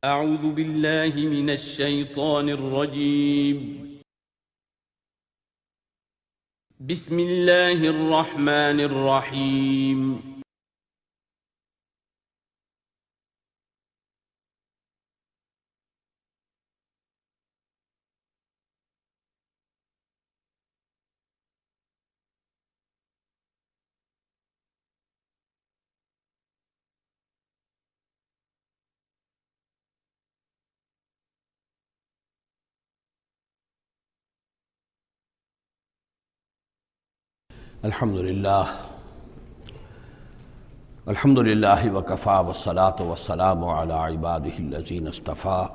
اعوذ باللہ من الشیطان الرجیم بسم اللہ الرحمن الرحیم الحمدللہ وکفا والصلاة والسلام علی عبادہ الذین اصطفیٰ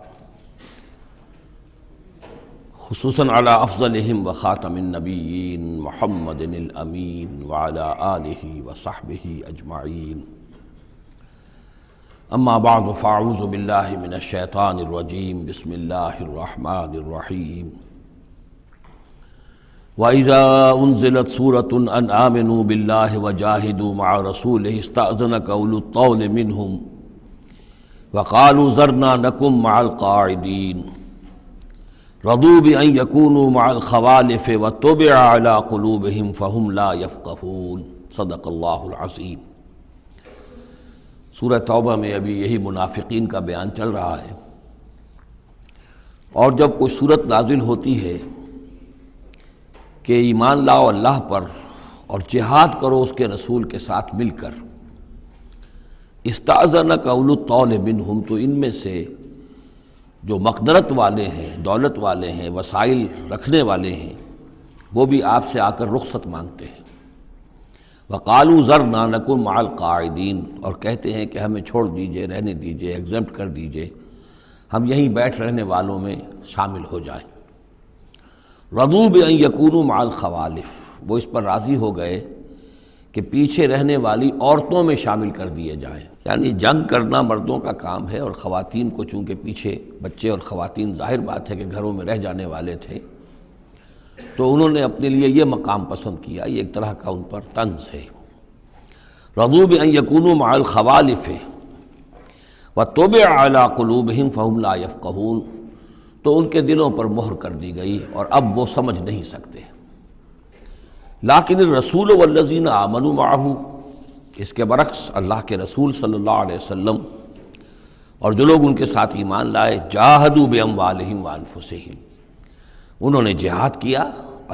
خصوصاً علی افضلہم وخاتم النبیین محمد الامین وعلی آلہ وصحبہ اجمعین اما بعد فاعوذ باللہ من الشیطان الرجیم بسم اللہ الرحمن الرحیم وَإِذَا أُنزِلَتْ سُورَةٌ أَنْ آمِنُوا بِاللَّهِ وَجَاهِدُوا مَعَ رَسُولِهِ اسْتَأْذَنَكَ أُولُو الطَّوْلِ مِنْهُمْ وَقَالُوا ذَرْنَا نَكُن مَعَ الْقَاعِدِينَ رَضُوا بِأَنْ يَكُونُوا مَعَ الْخَوَالِفِ وَطُبِعَ عَلَى قُلُوبِهِمْ فَهُمْ لَا يَفْقَهُونَ صدق اللہ العظیم۔ سورہ توبہ میں ابھی یہی منافقین کا بیان چل رہا ہے، اور جب کوئی صورت نازل ہوتی ہے کہ ایمان لاؤ اللہ پر اور جہاد کرو اس کے رسول کے ساتھ مل کر، استأذنک اولو الطول منہم، تو ان میں سے جو مقدرت والے ہیں، دولت والے ہیں، وسائل رکھنے والے ہیں، وہ بھی آپ سے آ کر رخصت مانگتے ہیں۔ وقالوا ذرنا نکن مع القاعدین، اور کہتے ہیں کہ ہمیں چھوڑ دیجئے، رہنے دیجئے، ایگزمپٹ کر دیجئے، ہم یہیں بیٹھ رہنے والوں میں شامل ہو جائیں۔ رضوا بأن یکونوا مع الخوالف، وہ اس پر راضی ہو گئے کہ پیچھے رہنے والی عورتوں میں شامل کر دیے جائیں، یعنی جنگ کرنا مردوں کا کام ہے، اور خواتین کو چونکہ پیچھے بچے اور خواتین ظاہر بات ہے کہ گھروں میں رہ جانے والے تھے، تو انہوں نے اپنے لیے یہ مقام پسند کیا، یہ ایک طرح کا ان پر طنز ہے۔ رضوا بأن یکونوا مع الخوالف وطبع علی قلوبہم فہم لا یفقہون، تو ان کے دلوں پر مہر کر دی گئی اور اب وہ سمجھ نہیں سکتے۔ لیکن الرسول والذین آمنوا معہ، اس کے برعکس اللہ کے رسول صلی اللہ علیہ وسلم اور جو لوگ ان کے ساتھ ایمان لائے، جاہدوا باموالہم وانفسہم، انہوں نے جہاد کیا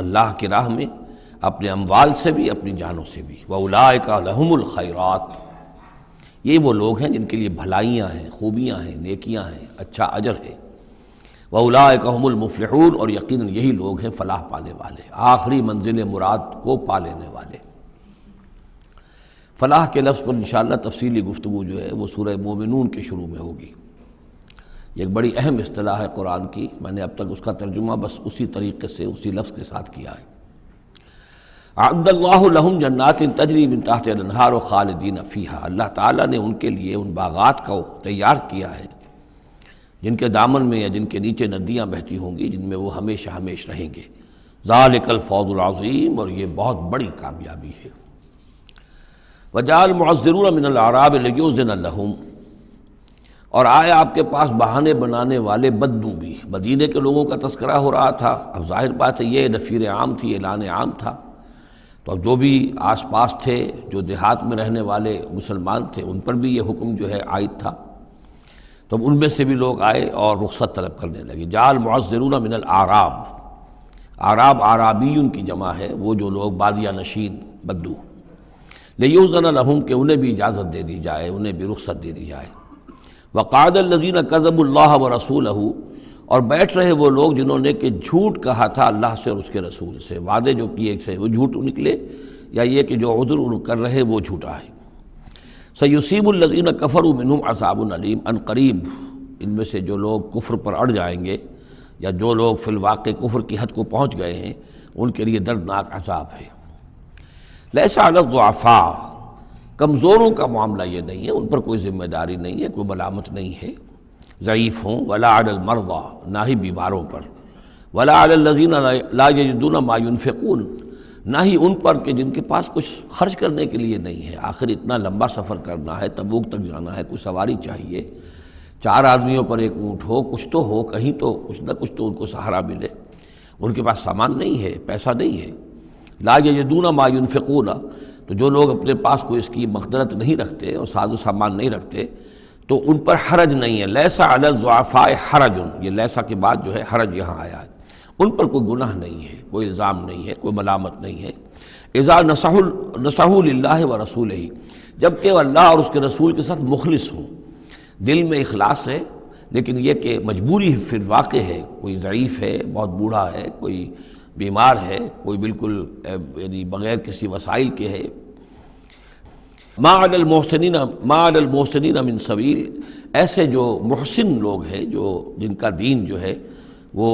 اللہ کی راہ میں، اپنے اموال سے بھی، اپنی جانوں سے بھی۔ وَأُولَٰئِکَ لَهُمُ الْخَيْرَاتُ، یہ وہ لوگ ہیں جن کے لیے بھلائیاں ہیں، خوبیاں ہیں، نیکیاں ہیں، اچھا اجر ہے۔ وَأُولَٰئِکَ هُمُ الْمُفْلِحُونَ، اور یقیناً یہی لوگ ہیں فلاح پانے والے، آخری منزل مراد کو پا لینے والے۔ فلاح کے لفظ پر انشاءاللہ تفصیلی گفتگو جو ہے وہ سورہ مومنون کے شروع میں ہوگی۔ یہ ایک بڑی اہم اصطلاح ہے قرآن کی، میں نے اب تک اس کا ترجمہ بس اسی طریقے سے اسی لفظ کے ساتھ کیا ہے۔ اعد اللہ لہم جنات تجری من تحتہا الانہار خالدین فیہا، اللہ تعالیٰ نے ان کے لیے ان باغات کو تیار کیا ہے جن کے دامن میں یا جن کے نیچے ندیاں بہتی ہوں گی، جن میں وہ ہمیشہ ہمیش رہیں گے۔ ذالک الفوز العظیم، اور یہ بہت بڑی کامیابی ہے۔ وجاء المعذرون من الاعراب لیؤذن لہم، اور آئے آپ کے پاس بہانے بنانے والے بدو بھی، مدینے کے لوگوں کا تذکرہ ہو رہا تھا، اب ظاہر بات ہے یہ نفیر عام تھی، اعلان عام تھا، تو اب جو بھی آس پاس تھے، جو دیہات میں رہنے والے مسلمان تھے، ان پر بھی یہ حکم جو ہے عائد تھا، تو ان میں سے بھی لوگ آئے اور رخصت طلب کرنے لگے۔ جاء المعذرون من الاعراب، اعراب اعرابیون کی جمع ہے، وہ جو لوگ بادیہ نشین بدو، لیؤذن لہم، کہ انہیں بھی اجازت دے دی جائے، انہیں بھی رخصت دے دی جائے۔ وقعد الذین کذبوا اللہ ورسولہ، اور بیٹھ رہے وہ لوگ جنہوں نے کہ جھوٹ کہا تھا اللہ سے اور اس کے رسول سے، وعدے جو کیے تھے وہ جھوٹ نکلے، یا یہ کہ جو عذر کر رہے وہ جھوٹا ہے۔ سیصیب الذین کفروا منہم عذاب علیم، ان قریب ان میں سے جو لوگ کفر پر اڑ جائیں گے، یا جو لوگ فی الواقع کفر کی حد کو پہنچ گئے ہیں، ان کے لیے دردناک عذاب ہے۔ لیس علی الضعفاء، کمزوروں کا معاملہ یہ نہیں ہے، ان پر کوئی ذمہ داری نہیں ہے، کوئی ملامت نہیں ہے، ضعیف ہوں، ولا علی المرضى، نہ ہی بیماروں پر، ولا علی الذین لا یجدون ما ينفقون، نہ ہی ان پر کہ جن کے پاس کچھ خرچ کرنے کے لیے نہیں ہے۔ آخر اتنا لمبا سفر کرنا ہے، تبوک تک جانا ہے، کوئی سواری چاہیے، 4 آدمیوں پر ایک اونٹ ہو، کچھ تو ہو، کہیں تو کچھ نہ کچھ تو ان کو سہارا ملے، ان کے پاس سامان نہیں ہے، پیسہ نہیں ہے۔ لا یجدون ما ينفقون، تو جو لوگ اپنے پاس کوئی اس کی مقدرت نہیں رکھتے اور ساز و سامان نہیں رکھتے تو ان پر حرج نہیں ہے۔ لیس علی الضعفاء حرج، یہ لیسا کے بعد جو ہے حرج یہاں آیا ہے، ان پر کوئی گناہ نہیں ہے، کوئی الزام نہیں ہے، کوئی ملامت نہیں ہے۔ اذا نصحوا للہ ورسولہ، جب کہ وہ اللہ اور اس کے رسول کے ساتھ مخلص ہوں، دل میں اخلاص ہے، لیکن یہ کہ مجبوری فی الواقع ہے، کوئی ضعیف ہے، بہت بوڑھا ہے، کوئی بیمار ہے، کوئی بالکل یعنی بغیر کسی وسائل کے ہے۔ ما علی المحسنین من سبیل، ایسے جو محسن لوگ ہیں، جو جن کا دین جو ہے وہ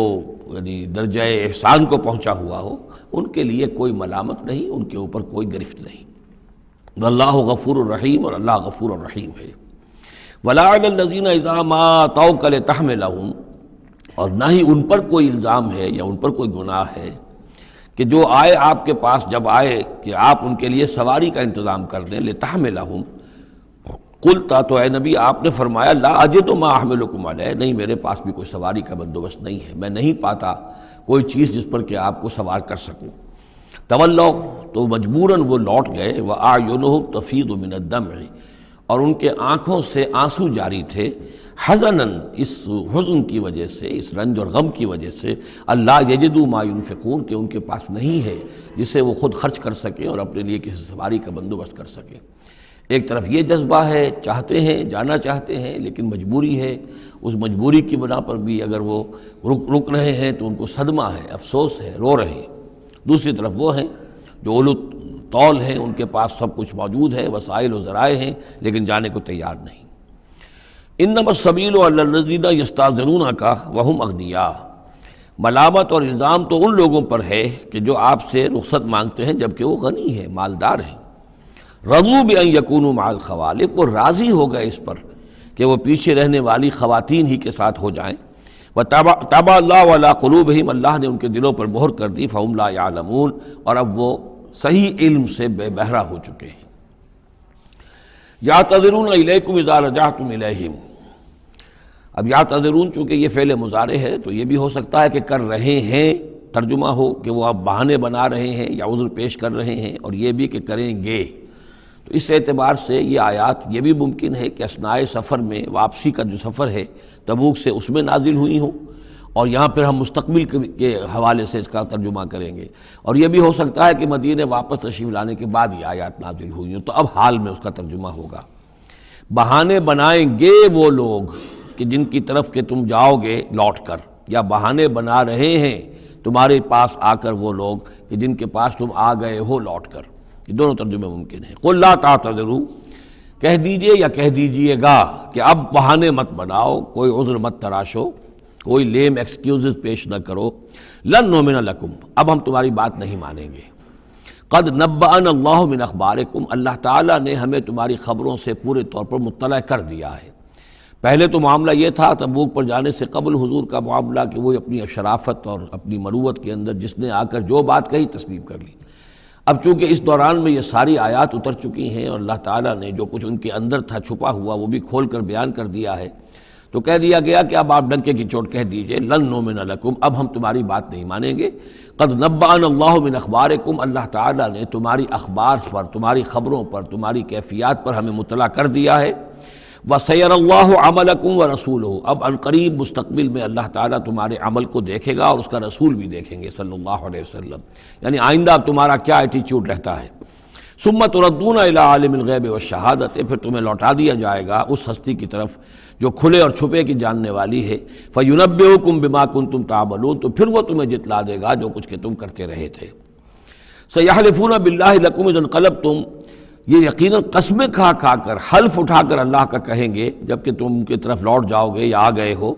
یعنی درجہ احسان کو پہنچا ہوا ہو، ان کے لیے کوئی ملامت نہیں، ان کے اوپر کوئی گرفت نہیں۔ واللہ غفور الرحیم، اور اللہ غفور الرحیم ہے۔ ولا علی الذین اذا ما اتوک لتحملہم، اور نہ ہی ان پر کوئی الزام ہے یا ان پر کوئی گناہ ہے کہ جو آئے آپ کے پاس، جب آئے کہ آپ ان کے لیے سواری کا انتظام کر دیں، لتحملہم، قلتا، تو اے نبی آپ نے فرمایا، لا اجد ما احملکم علیہ، نہیں میرے پاس بھی کوئی سواری کا بندوبست نہیں ہے، میں نہیں پاتا کوئی چیز جس پر کہ آپ کو سوار کر سکوں۔ تولوا، تو مجبوراً وہ لوٹ گئے، واعینہم تفیض من الدمع، اور ان کے آنکھوں سے آنسو جاری تھے، حزناً، اس حزن کی وجہ سے، اس رنج اور غم کی وجہ سے، اللہ یجدوا ما ينفقون، کہ ان کے پاس نہیں ہے جسے وہ خود خرچ کر سکیں اور اپنے لیے کسی سواری کا بندوبست کر سکیں۔ ایک طرف یہ جذبہ ہے، چاہتے ہیں، جانا چاہتے ہیں، لیکن مجبوری ہے، اس مجبوری کی بنا پر بھی اگر وہ رک رہے ہیں تو ان کو صدمہ ہے، افسوس ہے، رو رہے ہیں۔ دوسری طرف وہ ہیں جو اولو طول ہیں، ان کے پاس سب کچھ موجود ہے، وسائل و ذرائع ہیں، لیکن جانے کو تیار نہیں۔ انما السبیل علی الذین یستاذنونک وہم اغنیاء، ملامت اور الزام تو ان لوگوں پر ہے کہ جو آپ سے رخصت مانگتے ہیں جبکہ وہ غنی ہیں، مالدار ہیں۔ رضوا بان یکونوا مع الخوالف، وہ راضی ہو گئے اس پر کہ وہ پیچھے رہنے والی خواتین ہی کے ساتھ ہو جائیں۔ وطبع اللہ علی قلوبہم، اللہ نے ان کے دلوں پر مہر کر دی، فہم لا یعلمون، اور اب وہ صحیح علم سے بے بہرہ ہو چکے ہیں۔ یعتذرون الیکم اذا رجعتم الیہم، اب یعتذرون چونکہ یہ فعل مضارع ہے تو یہ بھی ہو سکتا ہے کہ کر رہے ہیں، ترجمہ ہو کہ وہ اب بہانے بنا رہے ہیں یا عذر پیش کر رہے ہیں، اور یہ بھی کہ کریں گے۔ تو اس اعتبار سے یہ آیات یہ بھی ممکن ہے کہ اثناء سفر میں، واپسی کا جو سفر ہے تبوک سے، اس میں نازل ہوئی ہوں، اور یہاں پھر ہم مستقبل کے حوالے سے اس کا ترجمہ کریں گے، اور یہ بھی ہو سکتا ہے کہ مدینے واپس تشریف لانے کے بعد یہ آیات نازل ہوئی ہوں، تو اب حال میں اس کا ترجمہ ہوگا۔ بہانے بنائیں گے وہ لوگ کہ جن کی طرف کہ تم جاؤ گے لوٹ کر، یا بہانے بنا رہے ہیں تمہارے پاس آ کر وہ لوگ کہ جن کے پاس تم آ گئے ہو لوٹ کر، یہ دونوں ترجمے ممکن ہیں۔ قل لا تعتذروا، کہہ دیجئے یا کہہ دیجئے گا کہ اب بہانے مت بناؤ، کوئی عذر مت تراشو، کوئی لیم ایکسکیوزز پیش نہ کرو، لن نؤمن لکم، اب ہم تمہاری بات نہیں مانیں گے۔ قد نبأنا اللہ من اخبارکم، اللہ تعالیٰ نے ہمیں تمہاری خبروں سے پورے طور پر مطلع کر دیا ہے۔ پہلے تو معاملہ یہ تھا تبوک پر جانے سے قبل حضور کا معاملہ کہ وہ اپنی شرافت اور اپنی مروت کے اندر جس نے آ کر جو بات کہی تسلیم کر لی۔ اب چونکہ اس دوران میں یہ ساری آیات اتر چکی ہیں اور اللہ تعالیٰ نے جو کچھ ان کے اندر تھا چھپا ہوا وہ بھی کھول کر بیان کر دیا ہے، تو کہہ دیا گیا کہ اب آپ ڈنکے کی چوٹ کہہ دیجئے، لن نؤمن لکم، اب ہم تمہاری بات نہیں مانیں گے۔ قد نبأنا اللہ من اخبارکم، اللہ تعالیٰ نے تمہاری اخبار پر، تمہاری خبروں پر، تمہاری کیفیات پر ہمیں مطلع کر دیا ہے۔ وَسَيَرَ اللَّهُ عَمَلَكُمْ وَرَسُولُهُ، اب عنقریب مستقبل میں اللہ تعالیٰ تمہارے عمل کو دیکھے گا اور اس کا رسول بھی دیکھیں گے صلی اللہ علیہ وسلم، یعنی آئندہ اب تمہارا کیا ایٹیچیوڈ رہتا ہے۔ ثُمَّ تُرَدُّونَ إِلَىٰ عَالِمِ الْغَیْبِ وَالشَّہَادَةِ، پھر تمہیں لوٹا دیا جائے گا اس ہستی کی طرف جو کھلے اور چھپے کی جاننے والی ہے۔ فَيُنَبِّئُكُم بِمَا كُنتُمْ تَعْمَلُونَ، تو پھر وہ تمہیں جتلا دے گا جو کچھ کہ تم کرتے رہے تھے۔ سَيَحْلِفُونَ بِاللَّهِ لَكُمْ إِذَا انقلبتم، یہ یقیناً قسمیں کھا کھا کر، حلف اٹھا کر اللہ کا کہیں گے جب کہ تم ان کی طرف لوٹ جاؤ گے یا آ گئے ہو،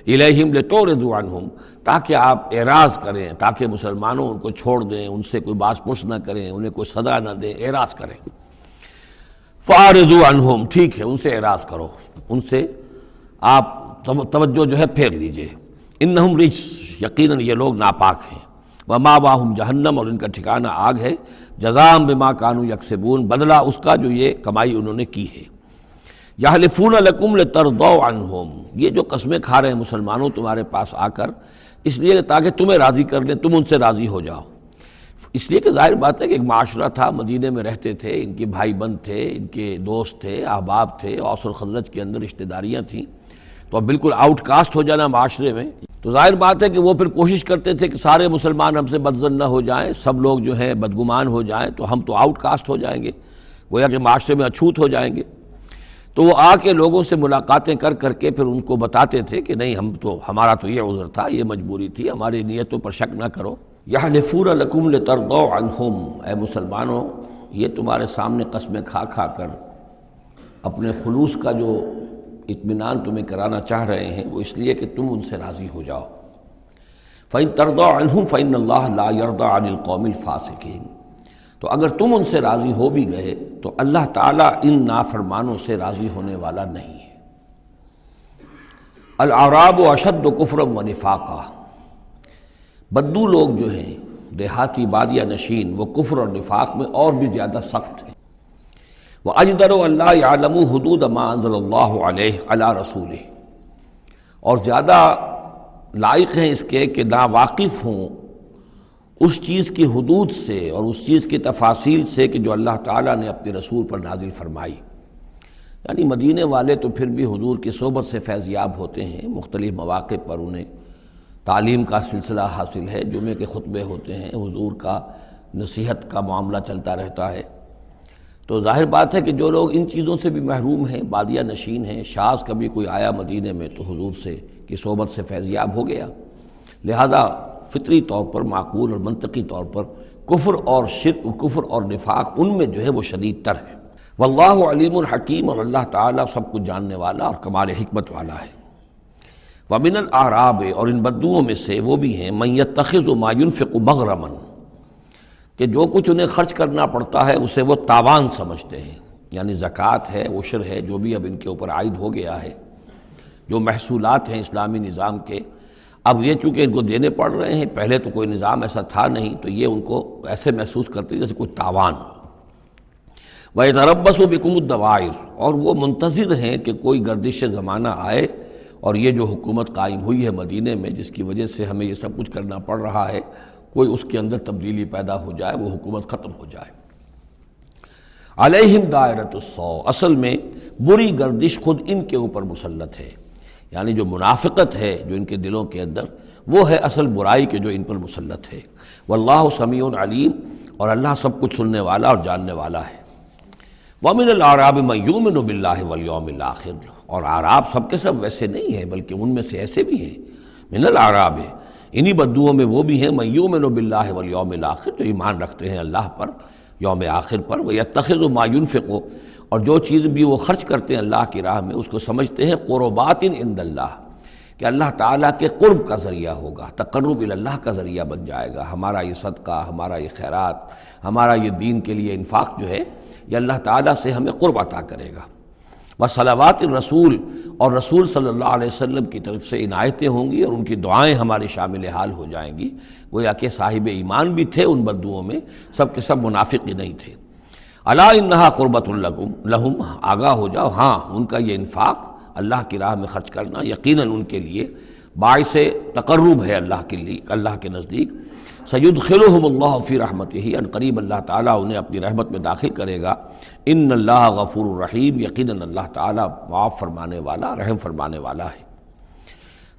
الیہم لتعرضوا عنہم، تاکہ آپ اعراض کریں، تاکہ مسلمانوں ان کو چھوڑ دیں، ان سے کوئی باس پرس نہ کریں، انہیں کوئی صدا نہ دیں، اعراض کریں۔ فاعرضوا عنہم، ٹھیک ہے ان سے اعراض کرو، ان سے آپ توجہ جو ہے پھیر لیجئے۔ انہم رجس، یقیناً یہ لوگ ناپاک ہیں۔ وماواہم جہنم، اور ان کا ٹھکانہ آگ ہے۔ جزاء بما کانوا یکسبون، بدلہ اس کا جو یہ کمائی انہوں نے کی ہے۔ یحلفون لکم لترضوا عنہم، یہ جو قسمیں کھا رہے ہیں مسلمانوں تمہارے پاس آ کر، اس لیے تاکہ تمہیں راضی کر لیں، تم ان سے راضی ہو جاؤ۔ اس لیے کہ ظاہر بات ہے کہ ایک معاشرہ تھا، مدینے میں رہتے تھے، ان کے بھائی بند تھے، ان کے دوست تھے، احباب تھے، اوس اور خزرج کے اندر رشتہ داریاں تھیں، تو اب بالکل آؤٹ کاسٹ ہو جانا معاشرے میں، تو ظاہر بات ہے کہ وہ پھر کوشش کرتے تھے کہ سارے مسلمان ہم سے بدظن نہ ہو جائیں، سب لوگ جو ہیں بدگمان ہو جائیں، تو ہم تو آؤٹ کاسٹ ہو جائیں گے، گویا کہ معاشرے میں اچھوت ہو جائیں گے۔ تو وہ آ کے لوگوں سے ملاقاتیں کر کر کے پھر ان کو بتاتے تھے کہ نہیں، ہمارا تو یہ عذر تھا، یہ مجبوری تھی، ہماری نیتوں پر شک نہ کرو۔ یحلفون لکم لترضوا عنہم، اے مسلمانوں یہ تمہارے سامنے قسمیں کھا کھا کر اپنے خلوص کا جو اطمینان تمہیں کرانا چاہ رہے ہیں، وہ اس لیے کہ تم ان سے راضی ہو جاؤ۔ فَإِن تَرْضَوْا عَنْهُمْ فَإِنَّ اللَّهَ لَا يَرْضَىٰ عَنِ الْقَوْمِ الْفَاسِقِينَ، تو اگر تم ان سے راضی ہو بھی گئے تو اللہ تعالیٰ ان نافرمانوں سے راضی ہونے والا نہیں ہے۔ الاعراب اشد کفرا ونفاقا، بدو لوگ جو ہیں دیہاتی بادیہ نشین، وہ کفر اور نفاق میں اور بھی زیادہ سخت ہیں۔ وَأَجْدَرُ أَن لَّا يَعْلَمُوا حُدُودَ مَا أَنزَلَ اللَّهُ عَلَيْهِ عَلَىٰ رَسُولِهِ، اور زیادہ لائق ہیں اس کے کہ ناواقف ہوں اس چیز کی حدود سے اور اس چیز کی تفاصیل سے کہ جو اللہ تعالیٰ نے اپنے رسول پر نازل فرمائی۔ یعنی مدینے والے تو پھر بھی حضور کی صحبت سے فیض یاب ہوتے ہیں، مختلف مواقع پر انہیں تعلیم کا سلسلہ حاصل ہے، جمعے کے خطبے ہوتے ہیں، حضور کا نصیحت کا معاملہ چلتا رہتا ہے۔ تو ظاہر بات ہے کہ جو لوگ ان چیزوں سے بھی محروم ہیں، بادیہ نشین ہیں، شاذ کبھی کوئی آیا مدینے میں تو حضور سے کی صحبت سے فیض یاب ہو گیا، لہذا فطری طور پر، معقول اور منطقی طور پر کفر اور شرک، کفر اور نفاق ان میں جو ہے وہ شدید تر ہے۔ واللہ علیم الحکیم، اور اللہ تعالیٰ سب کچھ جاننے والا اور کمال حکمت والا ہے۔ ومن الاعراب، اور ان بدوؤں میں سے وہ بھی ہیں، من یتخذ ما ينفق مغرما، کہ جو کچھ انہیں خرچ کرنا پڑتا ہے اسے وہ تاوان سمجھتے ہیں، یعنی زکوٰۃ ہے، عشر ہے، جو بھی اب ان کے اوپر عائد ہو گیا ہے، جو محصولات ہیں اسلامی نظام کے، اب یہ چونکہ ان کو دینے پڑ رہے ہیں، پہلے تو کوئی نظام ایسا تھا نہیں، تو یہ ان کو ایسے محسوس کرتے جیسے کوئی تاوان ہو۔ وَيَتَرَبَّصُ بِكُمُ الدَّوَائِرَ، اور وہ منتظر ہیں کہ کوئی گردش زمانہ آئے اور یہ جو حکومت قائم ہوئی ہے مدینے میں، جس کی وجہ سے ہمیں یہ سب کچھ کرنا پڑ رہا ہے، کوئی اس کے اندر تبدیلی پیدا ہو جائے، وہ حکومت ختم ہو جائے۔ علیہم دائرۃ السوء، اصل میں بری گردش خود ان کے اوپر مسلط ہے، یعنی جو منافقت ہے جو ان کے دلوں کے اندر، وہ ہے اصل برائی کے جو ان پر مسلط ہے۔ واللہ سمیع علیم، اور اللہ سب کچھ سننے والا اور جاننے والا ہے۔ وَمِنَ الْأَعْرَابِ مَن يُؤْمِنُ بِاللَّهِ وَالْيَوْمِ الْآخِرِ، اور اعراب سب کے سب ویسے نہیں ہیں، بلکہ ان میں سے ایسے بھی ہیں۔ من الاعراب، انہی بدوؤں میں وہ بھی ہیں، من یؤمن باللہ والیوم الآخر، جو ایمان رکھتے ہیں اللہ پر، یوم آخر پر، ویتخذ ما ینفق، اور جو چیز بھی وہ خرچ کرتے ہیں اللہ کی راہ میں اس کو سمجھتے ہیں قربات عند اللہ، کہ اللہ تعالیٰ کے قرب کا ذریعہ ہوگا، تقرب الی اللہ کا ذریعہ بن جائے گا، ہمارا یہ صدقہ، ہمارا یہ خیرات، ہمارا یہ دین کے لیے انفاق جو ہے، یہ اللہ تعالیٰ سے ہمیں قرب عطا کرے گا۔ وصلوات الرسول، اور رسول صلی اللہ علیہ وسلم کی طرف سے عنایتیں ہوں گی اور ان کی دعائیں ہمارے شامل حال ہو جائیں گی۔ گویا کہ صاحب ایمان بھی تھے ان بدوؤں میں، سب کے سب منافق ہی نہیں تھے۔ الا انہا قربۃ لہم، آگاہ ہو جاؤ، ہاں ان کا یہ انفاق، اللہ کی راہ میں خرچ کرنا، یقیناً ان کے لیے باعث تقرب ہے اللہ کے لیے، اللہ کے نزدیک۔ سیدخلہم اللہ فی رحمتہ، ان قریب اللہ تعالیٰ انہیں اپنی رحمت میں داخل کرے گا۔ ان اللہ غفور الرحیم، یقیناً اللہ تعالیٰ معاف فرمانے والا، رحم فرمانے والا ہے۔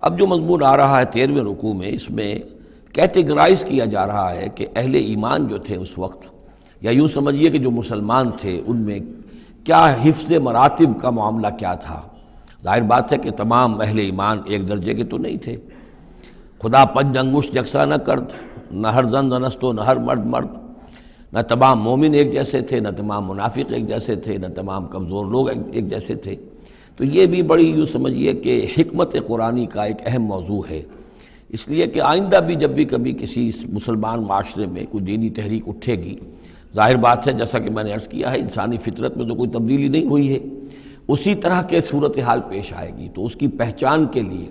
اب جو مضمون آ رہا ہے 13ویں رکوع میں، اس میں کیٹیگرائز کیا جا رہا ہے کہ اہل ایمان جو تھے اس وقت، یا یوں سمجھیے کہ جو مسلمان تھے، ان میں کیا حفظ مراتب کا معاملہ کیا تھا۔ ظاہر بات ہے کہ تمام اہل ایمان ایک درجے کے تو نہیں تھے، خدا پنج انگشت یکساں نہ کرد، نہ ہر زن زنستو، نہ ہر مرد مرد، نہ تمام مومن ایک جیسے تھے، نہ تمام منافق ایک جیسے تھے، نہ تمام کمزور لوگ ایک جیسے تھے۔ تو یہ بھی بڑی یوں سمجھیے کہ حکمت قرآنی کا ایک اہم موضوع ہے، اس لیے کہ آئندہ بھی جب بھی کبھی کسی مسلمان معاشرے میں کوئی دینی تحریک اٹھے گی، ظاہر بات ہے جیسا کہ میں نے عرض کیا ہے، انسانی فطرت میں تو کوئی تبدیلی نہیں ہوئی ہے، اسی طرح کے صورتحال پیش آئے گی، تو اس کی پہچان کے لیے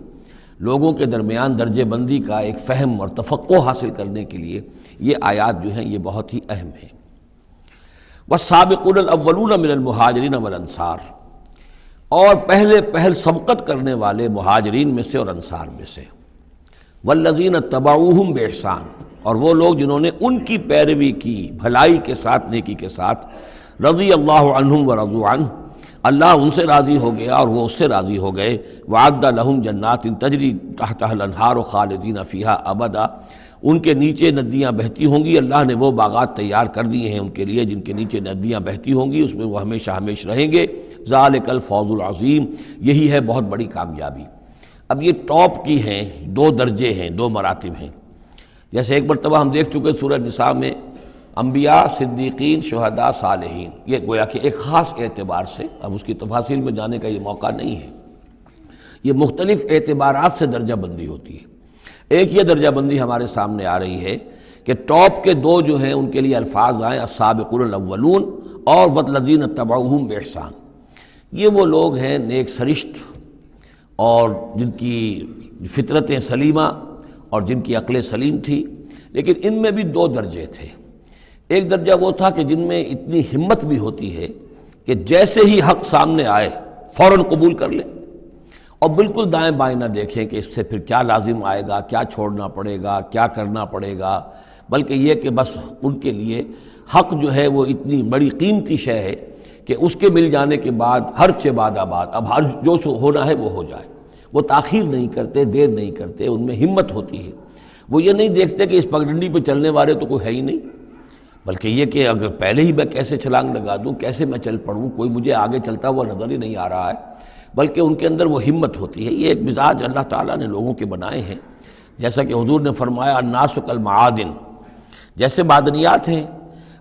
لوگوں کے درمیان درجہ بندی کا ایک فہم اور تفقع حاصل کرنے کے لیے یہ آیات جو ہیں یہ بہت ہی اہم ہیں۔ والسابقون الاولون من المہاجرین والانصار، اور پہلے پہل سبقت کرنے والے مہاجرین میں سے اور انصار میں سے، والذین اتبعوہم بإحسان، اور وہ لوگ جنہوں نے ان کی پیروی کی بھلائی کے ساتھ، نیکی کے ساتھ، رضی اللہ عنہم ورضوا عنہ، اللہ ان سے راضی ہو گیا اور وہ اس سے راضی ہو گئے، وعد لہم جنات تجری تحتها الانہار خالدین فیہا ابدا، ان کے نیچے ندیاں بہتی ہوں گی، اللہ نے وہ باغات تیار کر دیے ہیں ان کے لیے جن کے نیچے ندیاں بہتی ہوں گی، اس میں وہ ہمیشہ ہمیشہ رہیں گے، ذالک الفوز العظیم، یہی ہے بہت بڑی کامیابی۔ اب یہ ٹاپ کی ہیں، دو درجے ہیں، دو مراتب ہیں۔ جیسے ایک مرتبہ ہم دیکھ چکے سورہ نساء میں انبیاء، صدیقین، شہداء، صالحین، یہ گویا کہ ایک خاص اعتبار سے، اب اس کی تفاصیل میں جانے کا یہ موقع نہیں ہے، یہ مختلف اعتبارات سے درجہ بندی ہوتی ہے۔ ایک یہ درجہ بندی ہمارے سامنے آ رہی ہے کہ ٹاپ کے دو جو ہیں ان کے لیے الفاظ آئیں السابقون الاولون اور والذین اتبعوہم بإحسان، یہ وہ لوگ ہیں نیک سرشت اور جن کی فطرتیں سلیمہ اور جن کی عقل سلیم تھی، لیکن ان میں بھی دو درجے تھے۔ ایک درجہ وہ تھا کہ جن میں اتنی ہمت بھی ہوتی ہے کہ جیسے ہی حق سامنے آئے فوراً قبول کر لیں اور بالکل دائیں بائیں نہ دیکھیں کہ اس سے پھر کیا لازم آئے گا، کیا چھوڑنا پڑے گا، کیا کرنا پڑے گا، بلکہ یہ کہ بس ان کے لیے حق جو ہے وہ اتنی بڑی قیمتی شے ہے کہ اس کے مل جانے کے بعد ہر چہ بعد آباد، اب ہر جو ہونا ہے وہ ہو جائے۔ وہ تاخیر نہیں کرتے، دیر نہیں کرتے، ان میں ہمت ہوتی ہے۔ وہ یہ نہیں دیکھتے کہ اس پگڈنڈی پہ چلنے والے تو کوئی ہے ہی نہیں، بلکہ یہ کہ اگر پہلے ہی میں کیسے چھلانگ لگا دوں، کیسے میں چل پڑوں، کوئی مجھے آگے چلتا ہوا نظر ہی نہیں آ رہا ہے، بلکہ ان کے اندر وہ ہمت ہوتی ہے۔ یہ ایک مزاج اللہ تعالیٰ نے لوگوں کے بنائے ہیں، جیسا کہ حضور نے فرمایا الناس کالمعادن، جیسے معدنیات ہیں۔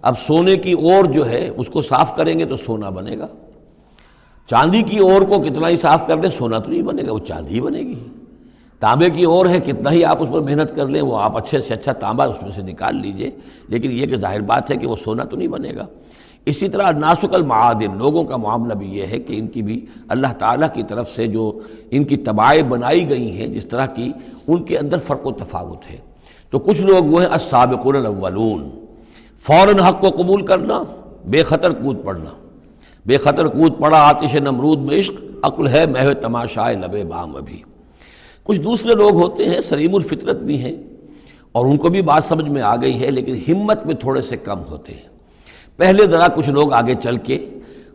اب سونے کی اور جو ہے اس کو صاف کریں گے تو سونا بنے گا، چاندی کی اور کو کتنا ہی صاف کر دیں سونا تو نہیں بنے گا، وہ چاندی ہی بنے گی۔ تانبے کی اور ہے، کتنا ہی آپ اس پر محنت کر لیں، وہ آپ اچھے سے اچھا تانبا اس میں سے نکال لیجئے، لیکن یہ کہ ظاہر بات ہے کہ وہ سونا تو نہیں بنے گا۔ اسی طرح الناس کالمعادن، لوگوں کا معاملہ بھی یہ ہے کہ ان کی بھی اللہ تعالیٰ کی طرف سے جو ان کی طبائع بنائی گئی ہیں جس طرح کی، ان کے اندر فرق و تفاوت ہے۔ تو کچھ لوگ وہ ہیں السابقون الاولون، فوراً حق کو قبول کرنا، بے خطر کود پڑنا، بے خطر کود پڑا آتش نمرود میں عشق، عقل ہے محو تماشائے لب بام ابھی۔ کچھ دوسرے لوگ ہوتے ہیں سلیم الفطرت بھی ہیں اور ان کو بھی بات سمجھ میں آ گئی ہے، لیکن ہمت میں تھوڑے سے کم ہوتے ہیں۔ پہلے ذرا کچھ لوگ آگے چل کے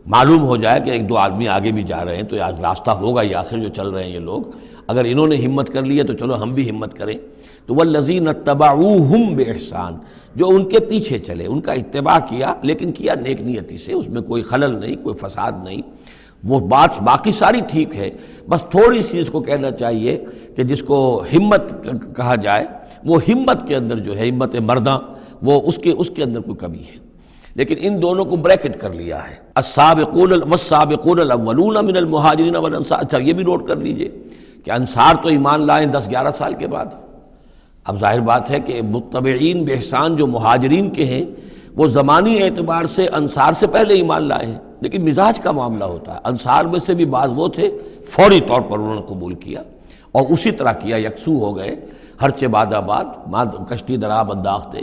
معلوم ہو جائے کہ ایک دو آدمی آگے بھی جا رہے ہیں تو آج راستہ ہوگا، یہ آخر جو چل رہے ہیں یہ لوگ، اگر انہوں نے ہمت کر لی ہے تو چلو ہم بھی ہمت کریں۔ تو والذین اتبعوہم بإحسان، جو ان کے پیچھے چلے، ان کا اتباع کیا، لیکن کیا نیک نیتی سے، اس میں کوئی خلل نہیں، کوئی فساد نہیں، وہ بات باقی ساری ٹھیک ہے، بس تھوڑی سی اس کو کہنا چاہیے کہ جس کو ہمت کہا جائے، وہ ہمت کے اندر جو ہے ہمت مرداں، وہ اس کے اندر کوئی کمی ہے۔ لیکن ان دونوں کو بریکٹ کر لیا ہے، السابقون والسابقون الاولون من المہاجرین والانصار۔ اچھا یہ بھی نوٹ کر لیجئے کہ انصار تو ایمان لائیں 10-11 سال کے بعد۔ اب ظاہر بات ہے کہ متبعین بإحسان جو مہاجرین کے ہیں وہ زمانی اعتبار سے انصار سے پہلے ایمان لائے ہیں، لیکن مزاج کا معاملہ ہوتا ہے۔ انصار میں سے بھی بعض وہ تھے فوری طور پر انہوں نے قبول کیا اور اسی طرح کیا، یکسو ہو گئے، ہر چہ بعد آباد کشتی درآب انداختے۔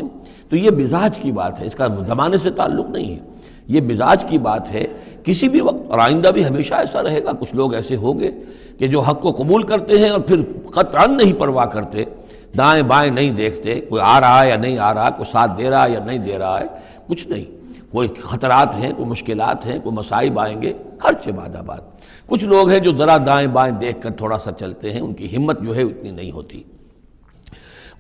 تو یہ مزاج کی بات ہے، اس کا زمانے سے تعلق نہیں ہے، یہ مزاج کی بات ہے کسی بھی وقت، اور آئندہ بھی ہمیشہ ایسا رہے گا۔ کچھ لوگ ایسے ہوں گے کہ جو حق کو قبول کرتے ہیں اور پھر قطعاً نہیں پرواہ کرتے، دائیں بائیں نہیں دیکھتے، کوئی آ رہا ہے یا نہیں آ رہا، کوئی ساتھ دے رہا ہے یا نہیں دے رہا ہے، کچھ نہیں، کوئی خطرات ہیں، کوئی مشکلات ہیں، کوئی مصائب آئیں گے، ہر چہ بعد آباد۔ کچھ لوگ ہیں جو ذرا دائیں بائیں دیکھ کر تھوڑا سا چلتے ہیں، ان کی ہمت جو ہے اتنی نہیں ہوتی۔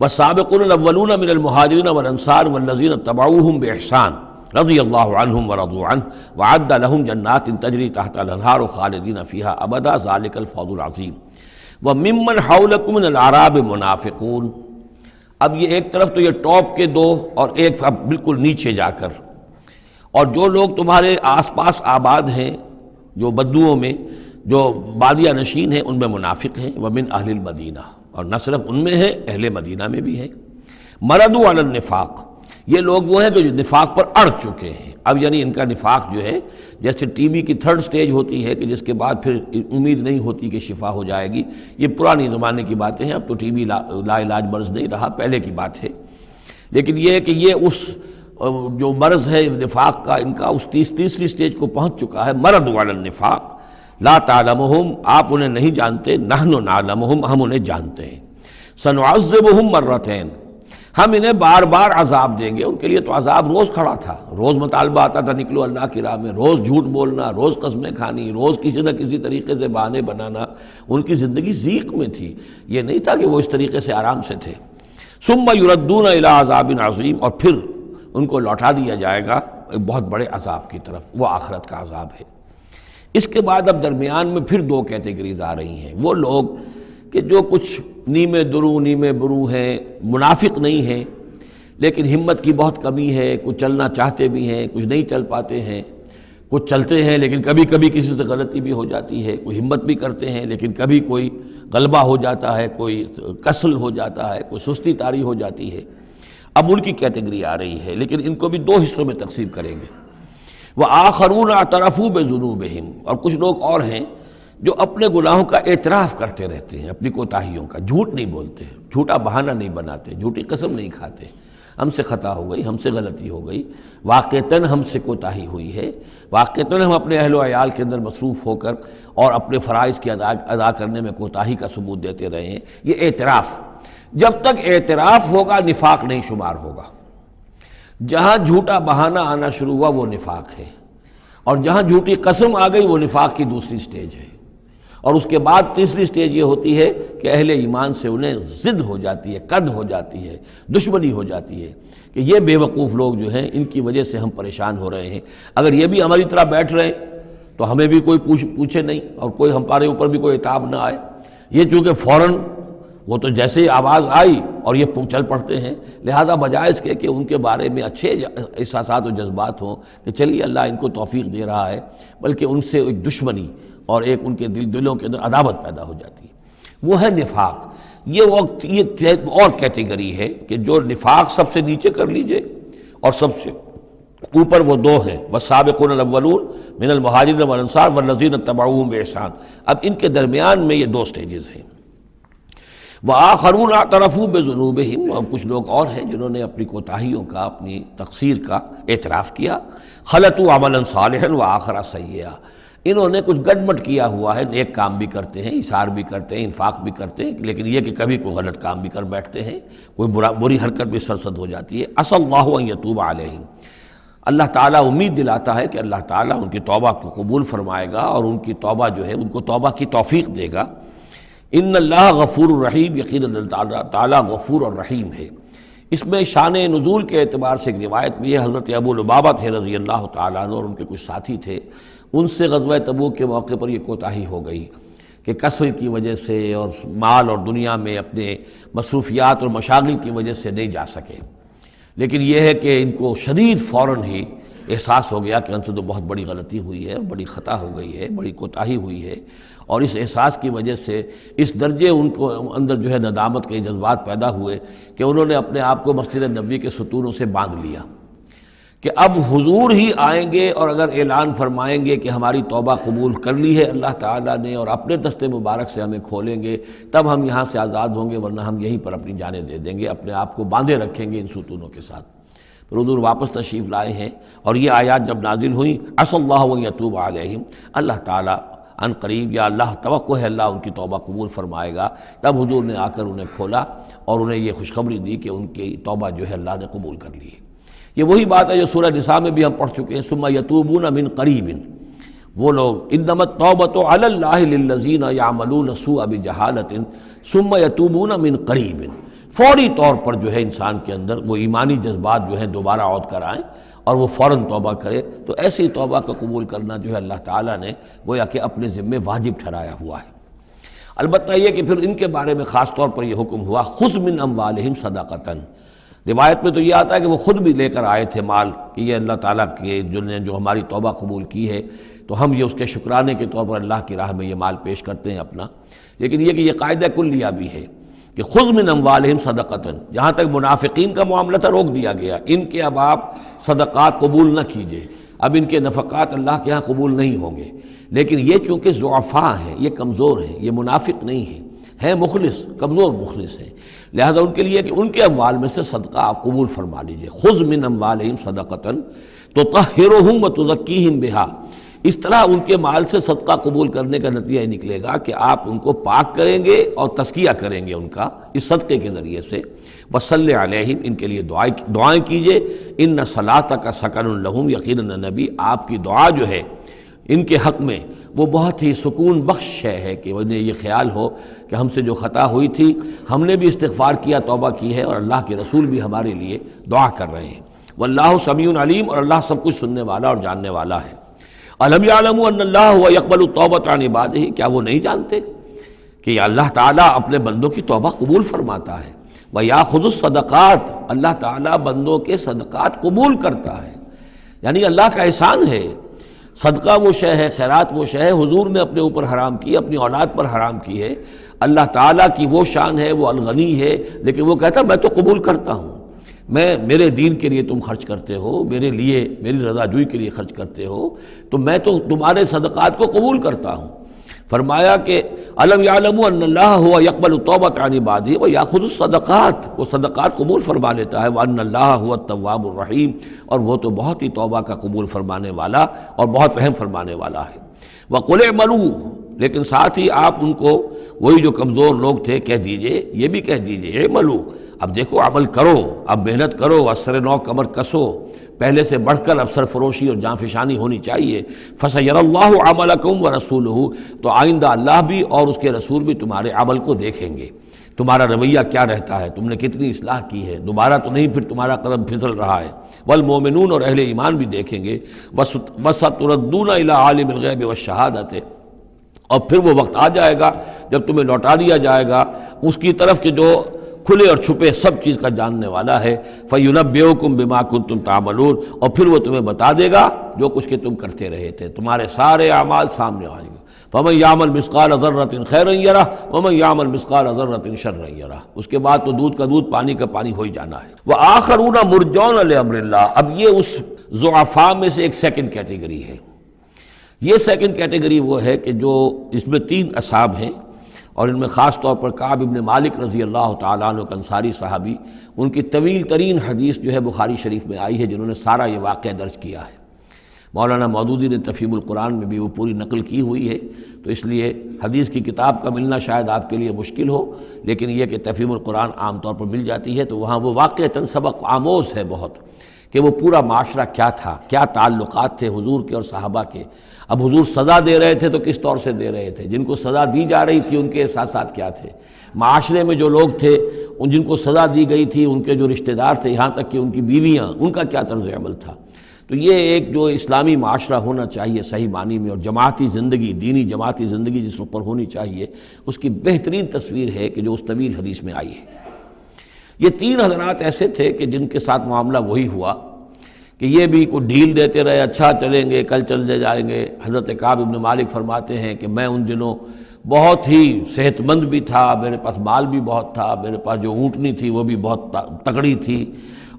والسابقون الاولون من المہاجرین والانصار والذین اتبعوہم بإحسان رضی اللہ عنہم ورضوا عنہ وعد لہم جنات تجری تحت الانہار خالدین فیہا ابدا ذالک الفوز العظیم۔ وَمِمَّنْ حَوْلَكُمْ مِنَ الْأَعْرَابِ مُنَافِقُونَ۔ اب یہ ایک طرف تو یہ ٹاپ کے دو اور ایک اب بالکل نیچے جا کر، اور جو لوگ تمہارے آس پاس آباد ہیں، جو بدوؤں میں، جو بادیہ نشین ہیں، ان میں منافق ہیں۔ وَمِنْ أَهْلِ الْمَدِينَةِ، اور نہ صرف ان میں ہیں، اہل مدینہ میں بھی ہیں۔ مَرَدُوا عَلَى النِّفَاقِ، یہ لوگ وہ ہیں جو نفاق پر اڑ چکے ہیں۔ اب یعنی ان کا نفاق جو ہے جیسے ٹی بی کی 3rd سٹیج ہوتی ہے کہ جس کے بعد پھر امید نہیں ہوتی کہ شفا ہو جائے گی، یہ پرانی زمانے کی باتیں ہیں، اب تو ٹی بی لا علاج مرض نہیں رہا، پہلے کی بات ہے۔ لیکن یہ ہے کہ یہ اس جو مرض ہے نفاق کا، ان کا اس تیسری سٹیج کو پہنچ چکا ہے۔ مرض علی النفاق، لا تعلمہم آپ انہیں نہیں جانتے، نحن نعلمہم ہم انہیں جانتے ہیں، سنعذبہم مرتین ہم انہیں بار بار عذاب دیں گے۔ ان کے لیے تو عذاب روز کھڑا تھا، روز مطالبہ آتا تھا نکلو اللہ کی راہ میں، روز جھوٹ بولنا، روز قسمیں کھانی، روز کسی نہ کسی طریقے سے بہانے بنانا، ان کی زندگی ضیق میں تھی، یہ نہیں تھا کہ وہ اس طریقے سے آرام سے تھے۔ ثم یردون الی عذاب عظیم اور پھر ان کو لوٹا دیا جائے گا ایک بہت بڑے عذاب کی طرف، وہ آخرت کا عذاب ہے۔ اس کے بعد اب درمیان میں پھر دو کیٹیگریز آ رہی ہیں، وہ لوگ کہ جو کچھ نیمے درو نیمے برو ہیں، منافق نہیں ہیں لیکن ہمت کی بہت کمی ہے، کچھ چلنا چاہتے بھی ہیں، کچھ نہیں چل پاتے ہیں، کچھ چلتے ہیں لیکن کبھی کبھی کسی سے غلطی بھی ہو جاتی ہے، کوئی ہمت بھی کرتے ہیں لیکن کبھی کوئی غلبہ ہو جاتا ہے، کوئی کسل ہو جاتا ہے، کوئی سستی طاری ہو جاتی ہے۔ اب ان کی کیٹیگری آ رہی ہے، لیکن ان کو بھی دو حصوں میں تقسیم کریں گے۔ وَآخَرُونَ اعْتَرَفُوا بِذُنُوبِهِمْ اور کچھ لوگ اور ہیں جو اپنے گناہوں کا اعتراف کرتے رہتے ہیں، اپنی کوتاہیوں کا، جھوٹ نہیں بولتے، جھوٹا بہانہ نہیں بناتے، جھوٹی قسم نہیں کھاتے، ہم سے خطا ہو گئی، ہم سے غلطی ہو گئی، واقعتاً ہم سے کوتاہی ہوئی ہے، واقعتاً ہم اپنے اہل و عیال کے اندر مصروف ہو کر اور اپنے فرائض کی ادا کرنے میں کوتاہی کا ثبوت دیتے رہے ہیں۔ یہ اعتراف، جب تک اعتراف ہوگا نفاق نہیں شمار ہوگا۔ جہاں جھوٹا بہانہ آنا شروع ہوا وہ نفاق ہے، اور جہاں جھوٹی قسم آ گئی وہ نفاق کی دوسری سٹیج ہے، اور اس کے بعد تیسری سٹیج یہ ہوتی ہے کہ اہل ایمان سے انہیں ضد ہو جاتی ہے، قد ہو جاتی ہے، دشمنی ہو جاتی ہے کہ یہ بے وقوف لوگ جو ہیں ان کی وجہ سے ہم پریشان ہو رہے ہیں، اگر یہ بھی ہماری طرح بیٹھ رہے ہیں تو ہمیں بھی کوئی پوچھے نہیں اور کوئی ہمارے اوپر بھی کوئی عتاب نہ آئے۔ یہ چونکہ فوراً وہ تو جیسے ہی آواز آئی اور یہ چل پڑتے ہیں، لہذا بجائے اس کے کہ ان کے بارے میں اچھے احساسات و جذبات ہوں کہ چلیے اللہ ان کو توفیق دے رہا ہے، بلکہ ان سے ایک دشمنی اور ایک ان کے دلوں کے اندر عداوت پیدا ہو جاتی ہے، وہ ہے نفاق۔ یہ اور کیٹیگری ہے کہ جو نفاق سب سے نیچے کر لیجئے اور سب سے اوپر وہ دو ہیں، والسابقون الاولون من المہاجرین والانصار والذین اتبعوہم بإحسان۔ اب ان کے درمیان میں یہ دو سٹیجز ہیں۔ وآخرون اعترفوا بذنوبہم اور کچھ لوگ اور ہیں جنہوں نے اپنی کوتاہیوں کا، اپنی تقصیر کا اعتراف کیا۔ خلطوا عملا صالحا وآخر سیئا، انہوں نے کچھ گڈمٹ کیا ہوا ہے، نیک کام بھی کرتے ہیں، اثار بھی کرتے ہیں، انفاق بھی کرتے ہیں، لیکن یہ کہ کبھی کوئی غلط کام بھی کر بیٹھتے ہیں، کوئی بری حرکت بھی سرزد ہو جاتی ہے۔ عسى اللہ ان یتوب علیہم، اللہ تعالیٰ امید دلاتا ہے کہ اللہ تعالیٰ ان کی توبہ کو قبول فرمائے گا اور ان کی توبہ جو ہے ان کو توبہ کی توفیق دے گا۔ ان اللہ غفور الرحیم، یقیناً اللہ تعالیٰ غفور اور رحیم ہے۔ اس میں شان نزول کے اعتبار سے ایک روایت بھی ہے، حضرت ابو لبابہ تھے رضی اللہ تعالیٰ عنہ اور ان کے کچھ ساتھی تھے، ان سے غزوہ تبوک کے موقع پر یہ کوتاہی ہو گئی کہ کسل کی وجہ سے اور مال اور دنیا میں اپنے مصروفیات اور مشاغل کی وجہ سے نہیں جا سکے، لیکن یہ ہے کہ ان کو شدید فوراً ہی احساس ہو گیا کہ ان سے تو بہت بڑی غلطی ہوئی ہے، بڑی خطا ہو گئی ہے، بڑی کوتاہی ہوئی ہے، اور اس احساس کی وجہ سے اس درجے ان کو اندر جو ہے ندامت کے جذبات پیدا ہوئے کہ انہوں نے اپنے آپ کو مسجد نبوی کے ستونوں سے باندھ لیا کہ اب حضور ہی آئیں گے اور اگر اعلان فرمائیں گے کہ ہماری توبہ قبول کر لی ہے اللہ تعالیٰ نے اور اپنے دست مبارک سے ہمیں کھولیں گے تب ہم یہاں سے آزاد ہوں گے، ورنہ ہم یہیں پر اپنی جانیں دے دیں گے، اپنے آپ کو باندھے رکھیں گے ان ستونوں کے ساتھ۔ پھر حضور واپس تشریف لائے ہیں اور یہ آیات جب نازل ہوئیں، عسى اللہ ان یتوب علیہم، اللہ تعالیٰ ان قریب یا اللہ توقع ہے اللہ ان کی توبہ قبول فرمائے گا، تب حضور نے آ کر انہیں کھولا اور انہیں یہ خوشخبری دی کہ ان کی توبہ جو ہے اللہ نے قبول کر لی ہے۔ یہ وہی بات ہے جو سورہ نساء میں بھی ہم پڑھ چکے ہیں، ثم یتوبون من قریب، وہ لوگ انما التوبۃ علی اللہ للذین یعملون السوء بجہالۃ ثم یتوبون من قریب، فوری طور پر جو ہے انسان کے اندر وہ ایمانی جذبات جو ہیں دوبارہ عود کر آئیں اور وہ فوراً توبہ کرے، تو ایسی توبہ کا قبول کرنا جو ہے اللہ تعالیٰ نے گویا کہ اپنے ذمے واجب ٹھہرایا ہوا ہے۔ البتہ یہ کہ پھر ان کے بارے میں خاص طور پر یہ حکم ہوا خذ من اموالہم صدقۃ، روایت میں تو یہ آتا ہے کہ وہ خود بھی لے کر آئے تھے مال کہ یہ اللہ تعالیٰ کے جو ہماری توبہ قبول کی ہے تو ہم یہ اس کے شکرانے کے طور پر اللہ کی راہ میں یہ مال پیش کرتے ہیں اپنا، لیکن یہ کہ یہ قاعدہ کلیہ بھی ہے کہ خذ من اموالہم صدقۃ، جہاں تک منافقین کا معاملہ تھا روک دیا گیا، ان کے اب آپ صدقات قبول نہ کیجئے، اب ان کے نفقات اللہ کے ہاں قبول نہیں ہوں گے، لیکن یہ چونکہ ضعفاء ہیں، یہ کمزور ہیں، یہ منافق نہیں ہیں مخلص، کمزور مخلص ہیں، لہذا ان کے لیے کہ ان کے اموال میں سے صدقہ آپ قبول فرما لیجئے۔ خذ من اموالہم صدقۃ تطہرہم وتزکیہم بہا، اس طرح ان کے مال سے صدقہ قبول کرنے کا نتیجہ یہ نکلے گا کہ آپ ان کو پاک کریں گے اور تزکیہ کریں گے ان کا اس صدقے کے ذریعے سے۔ وصلی علیہم، ان کے لیے دعائیں کیجئے، ان صلاتک سکن لہم، یقیناً نبی آپ کی دعا جو ہے ان کے حق میں وہ بہت ہی سکون بخش ہے کہ انہیں یہ خیال ہو کہ ہم سے جو خطا ہوئی تھی ہم نے بھی استغفار کیا، توبہ کی ہے، اور اللہ کے رسول بھی ہمارے لیے دعا کر رہے ہیں۔ واللہ سمیع علیم، اور اللہ سب کچھ سننے والا اور جاننے والا ہے۔ الم یعلموا ان اللہ هو یقبل التوبۃ عن عبادہ، کیا وہ نہیں جانتے کہ اللہ تعالیٰ اپنے بندوں کی توبہ قبول فرماتا ہے؟ ویاخذ الصدقات، اللہ تعالیٰ بندوں کے صدقات قبول کرتا ہے، یعنی اللہ کا احسان ہے۔ صدقہ وہ شے ہے، خیرات وہ شے ہے حضور نے اپنے اوپر حرام کی، اپنی اولاد پر حرام کی ہے۔ اللہ تعالیٰ کی وہ شان ہے، وہ الغنی ہے، لیکن وہ کہتا میں تو قبول کرتا ہوں، میرے دین کے لیے تم خرچ کرتے ہو، میرے لیے میری رضا جوئی کے لیے خرچ کرتے ہو، تو میں تو تمہارے صدقات کو قبول کرتا ہوں۔ فرمایا کہ الم یعلموا ان اللہ هو یقبل التوبۃ عن عبادہ ویاخذ الصدقات، وہ صدقات قبول فرما لیتا ہے، وان اللہ هو التواب الرحیم، اور وہ تو بہت ہی توبہ کا قبول فرمانے والا اور بہت رحم فرمانے والا ہے۔ وقل اعملوا، لیکن ساتھ ہی آپ ان کو، وہی جو کمزور لوگ تھے، کہہ دیجئے، یہ بھی کہہ دیجئے اعملوا، اب دیکھو عمل کرو، اب محنت کرو، اثر نو کمر کسو، پہلے سے بڑھ کر افسر فروشی اور جاں فشانی ہونی چاہیے۔ فَسَيَرَى اللَّهُ عَمَلَكُمْ وَرَسُولُهُ، تو آئندہ اللہ بھی اور اس کے رسول بھی تمہارے عمل کو دیکھیں گے، تمہارا رویہ کیا رہتا ہے، تم نے کتنی اصلاح کی ہے، دوبارہ تو نہیں پھر تمہارا قدم پھسل رہا ہے۔ والمومنون، اور اہل ایمان بھی دیکھیں گے۔ وَسَتُرَدُّونَ إِلَىٰ عَالِمِ الْغَيْبِ وَالشَّهَادَةِ، اور پھر وہ وقت آ جائے گا جب تمہیں لوٹا دیا جائے گا اس کی طرف کہ جو کھلے اور چھپے سب چیز کا جاننے والا ہے۔ فَيُنَبِّئُكُم بِمَا كُنتُمْ تَعْمَلُونَ، اور پھر وہ تمہیں بتا دے گا جو کچھ کہ تم کرتے رہے تھے، تمہارے سارے اعمال سامنے آئیں گے۔ فَمَن يَعْمَلْ مِثْقَالَ ذَرَّةٍ خَيْرًا يَرَهُ وَمَن يَعْمَلْ مِثْقَالَ ذَرَّةٍ شَرًّا يَرَهُ، اس کے بعد تو دودھ کا دودھ پانی کا پانی ہو ہی جانا ہے۔ وَآخَرُونَ مُرْجَوْنَ لِأَمْرِ اللَّهِ، اب یہ اس ضعفاء میں سے ایک سیکنڈ کیٹیگری ہے۔ یہ سیکنڈ کیٹیگری وہ ہے کہ جو اس میں 3 اصحاب ہیں، اور ان میں خاص طور پر کعب ابن مالک رضی اللہ تعالیٰ عنہ کا انصاری صحابی، ان کی طویل ترین حدیث جو ہے بخاری شریف میں آئی ہے، جنہوں نے سارا یہ واقعہ درج کیا ہے۔ مولانا مودودی نے تفہیم القرآن میں بھی وہ پوری نقل کی ہوئی ہے، تو اس لیے حدیث کی کتاب کا ملنا شاید آپ کے لیے مشکل ہو، لیکن یہ کہ تفہیم القرآن عام طور پر مل جاتی ہے، تو وہاں وہ واقعتاً سبق آموز ہے بہت، کہ وہ پورا معاشرہ کیا تھا، کیا تعلقات تھے حضور کے اور صحابہ کے۔ اب حضور سزا دے رہے تھے تو کس طور سے دے رہے تھے، جن کو سزا دی جا رہی تھی ان کے احساسات کیا تھے، معاشرے میں جو لوگ تھے ان جن کو سزا دی گئی تھی ان کے جو رشتہ دار تھے، یہاں تک کہ ان کی بیویاں، ان کا کیا طرز عمل تھا۔ تو یہ ایک جو اسلامی معاشرہ ہونا چاہیے صحیح معنی میں، اور جماعتی زندگی، دینی جماعتی زندگی جس پر ہونی چاہیے، اس کی بہترین تصویر ہے کہ جو اس طویل حدیث میں آئی ہے۔ یہ 3 حضرات ایسے تھے کہ جن کے ساتھ معاملہ وہی ہوا کہ یہ بھی کوئی ڈھیل دیتے رہے، اچھا چلیں گے، کل چلے جائیں گے۔ حضرت کعب ابن مالک فرماتے ہیں کہ میں ان دنوں بہت ہی صحت مند بھی تھا، میرے پاس مال بھی بہت تھا، میرے پاس جو اونٹنی تھی وہ بھی بہت تگڑی تھی،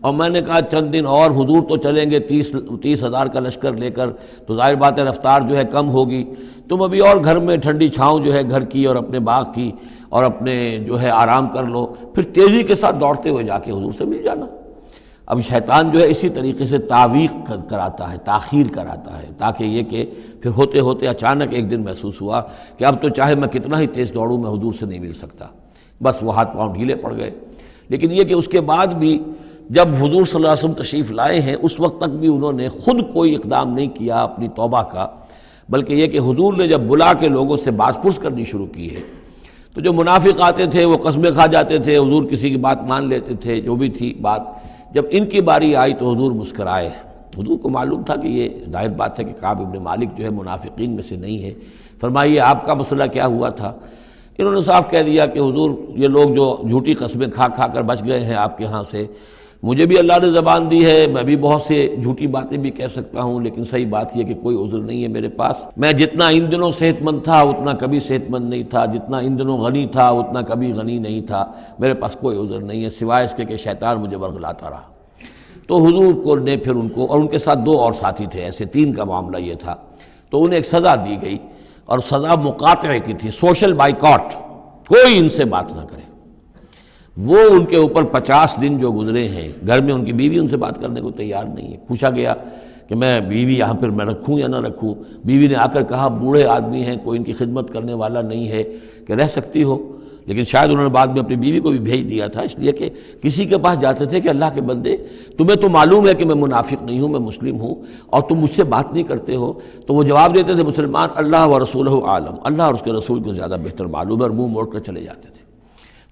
اور میں نے کہا چند دن اور حضور تو چلیں گے 30,000 کا لشکر لے کر، تو ظاہر بات ہے رفتار جو ہے کم ہوگی، تم ابھی اور گھر میں ٹھنڈی چھاؤں جو ہے گھر کی اور اپنے باغ کی اور اپنے جو ہے آرام کر لو، پھر تیزی کے ساتھ دوڑتے ہوئے جا کے حضور سے مل جانا۔ اب شیطان جو ہے اسی طریقے سے تعویق کراتا ہے، تاخیر کراتا ہے، تاکہ یہ کہ پھر ہوتے ہوتے اچانک ایک دن محسوس ہوا کہ اب تو چاہے میں کتنا ہی تیز دوڑوں میں حضور سے نہیں مل سکتا، بس وہ ہاتھ پاؤں ڈھیلے پڑ گئے۔ لیکن یہ کہ اس کے بعد بھی جب حضور صلی اللہ علیہ وسلم تشریف لائے ہیں اس وقت تک بھی انہوں نے خود کوئی اقدام نہیں کیا اپنی توبہ کا، بلکہ یہ کہ حضور نے جب بلا کے لوگوں سے باز پرس کرنی شروع کی ہے، تو جو منافق آتے تھے وہ قسمیں کھا جاتے تھے، حضور کسی کی بات مان لیتے تھے، جو بھی تھی بات، جب ان کی باری آئی تو حضور مسکرائے۔ حضور کو معلوم تھا کہ یہ ظاہر بات ہے کہ کعب ابن مالک جو ہے منافقین میں سے نہیں ہے۔ فرمائیے آپ کا مسئلہ کیا ہوا تھا؟ انہوں نے صاف کہہ دیا کہ حضور یہ لوگ جو جھوٹی قسمیں کھا کھا کر بچ گئے ہیں آپ کے ہاں سے، مجھے بھی اللہ نے زبان دی ہے، میں بھی بہت سے جھوٹی باتیں بھی کہہ سکتا ہوں، لیکن صحیح بات یہ کہ کوئی عذر نہیں ہے میرے پاس۔ میں جتنا ان دنوں صحت مند تھا اتنا کبھی صحت مند نہیں تھا، جتنا ان دنوں غنی تھا اتنا کبھی غنی نہیں تھا، میرے پاس کوئی عذر نہیں ہے سوائے اس کے کہ شیطان مجھے ورغلاتا رہا۔ تو حضور کو نے پھر ان کو، اور ان کے ساتھ 2 اور ساتھی تھے، ایسے 3 کا معاملہ یہ تھا، تو انہیں ایک سزا دی گئی، اور سزا مقاطعے کی تھی، سوشل بائیکاٹ، کوئی ان سے بات نہ کرے۔ وہ ان کے اوپر 50 دن جو گزرے ہیں، گھر میں ان کی بیوی ان سے بات کرنے کو تیار نہیں ہے۔ پوچھا گیا کہ میں بیوی یہاں پر میں رکھوں یا نہ رکھوں. بیوی نے آ کر کہا بوڑھے آدمی ہیں, کوئی ان کی خدمت کرنے والا نہیں ہے کہ رہ سکتی ہو, لیکن شاید انہوں نے بعد میں اپنی بیوی کو بھی بھیج دیا تھا, اس لیے کہ کسی کے پاس جاتے تھے کہ اللہ کے بندے تمہیں تو معلوم ہے کہ میں منافق نہیں ہوں, میں مسلم ہوں, اور تم مجھ سے بات نہیں کرتے ہو. تو وہ جواب دیتے تھے مسلمان اللہ و رسولہ عالم, اللہ اور اس کے رسول کو زیادہ بہتر معلوم ہے, اور منہ موڑ کر چلے جاتے تھے.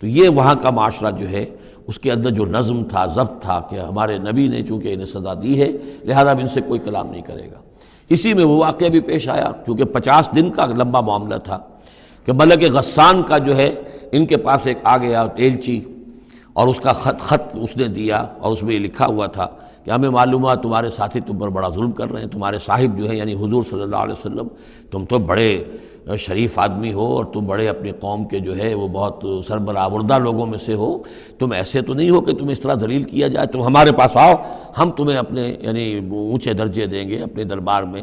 تو یہ وہاں کا معاشرہ جو ہے اس کے اندر جو نظم تھا, ضبط تھا کہ ہمارے نبی نے چونکہ انہیں سزا دی ہے لہذا ان سے کوئی کلام نہیں کرے گا. اسی میں وہ واقعہ بھی پیش آیا, چونکہ 50 دن کا لمبا معاملہ تھا کہ ملک غسان کا جو ہے ان کے پاس ایک آ گیا تیلچی, اور اس کا خط اس نے دیا, اور اس میں یہ لکھا ہوا تھا کہ ہمیں معلوم ہے تمہارے ساتھی تم پر بڑا ظلم کر رہے ہیں, تمہارے صاحب جو ہے یعنی حضور صلی اللہ علیہ وسلم, تم تو بڑے شریف آدمی ہو اور تم بڑے اپنی قوم کے جو ہے وہ بہت سربراوردہ لوگوں میں سے ہو, تم ایسے تو نہیں ہو کہ تمہیں اس طرح ذلیل کیا جائے, تم ہمارے پاس آؤ, ہم تمہیں اپنے یعنی اونچے درجے دیں گے اپنے دربار میں.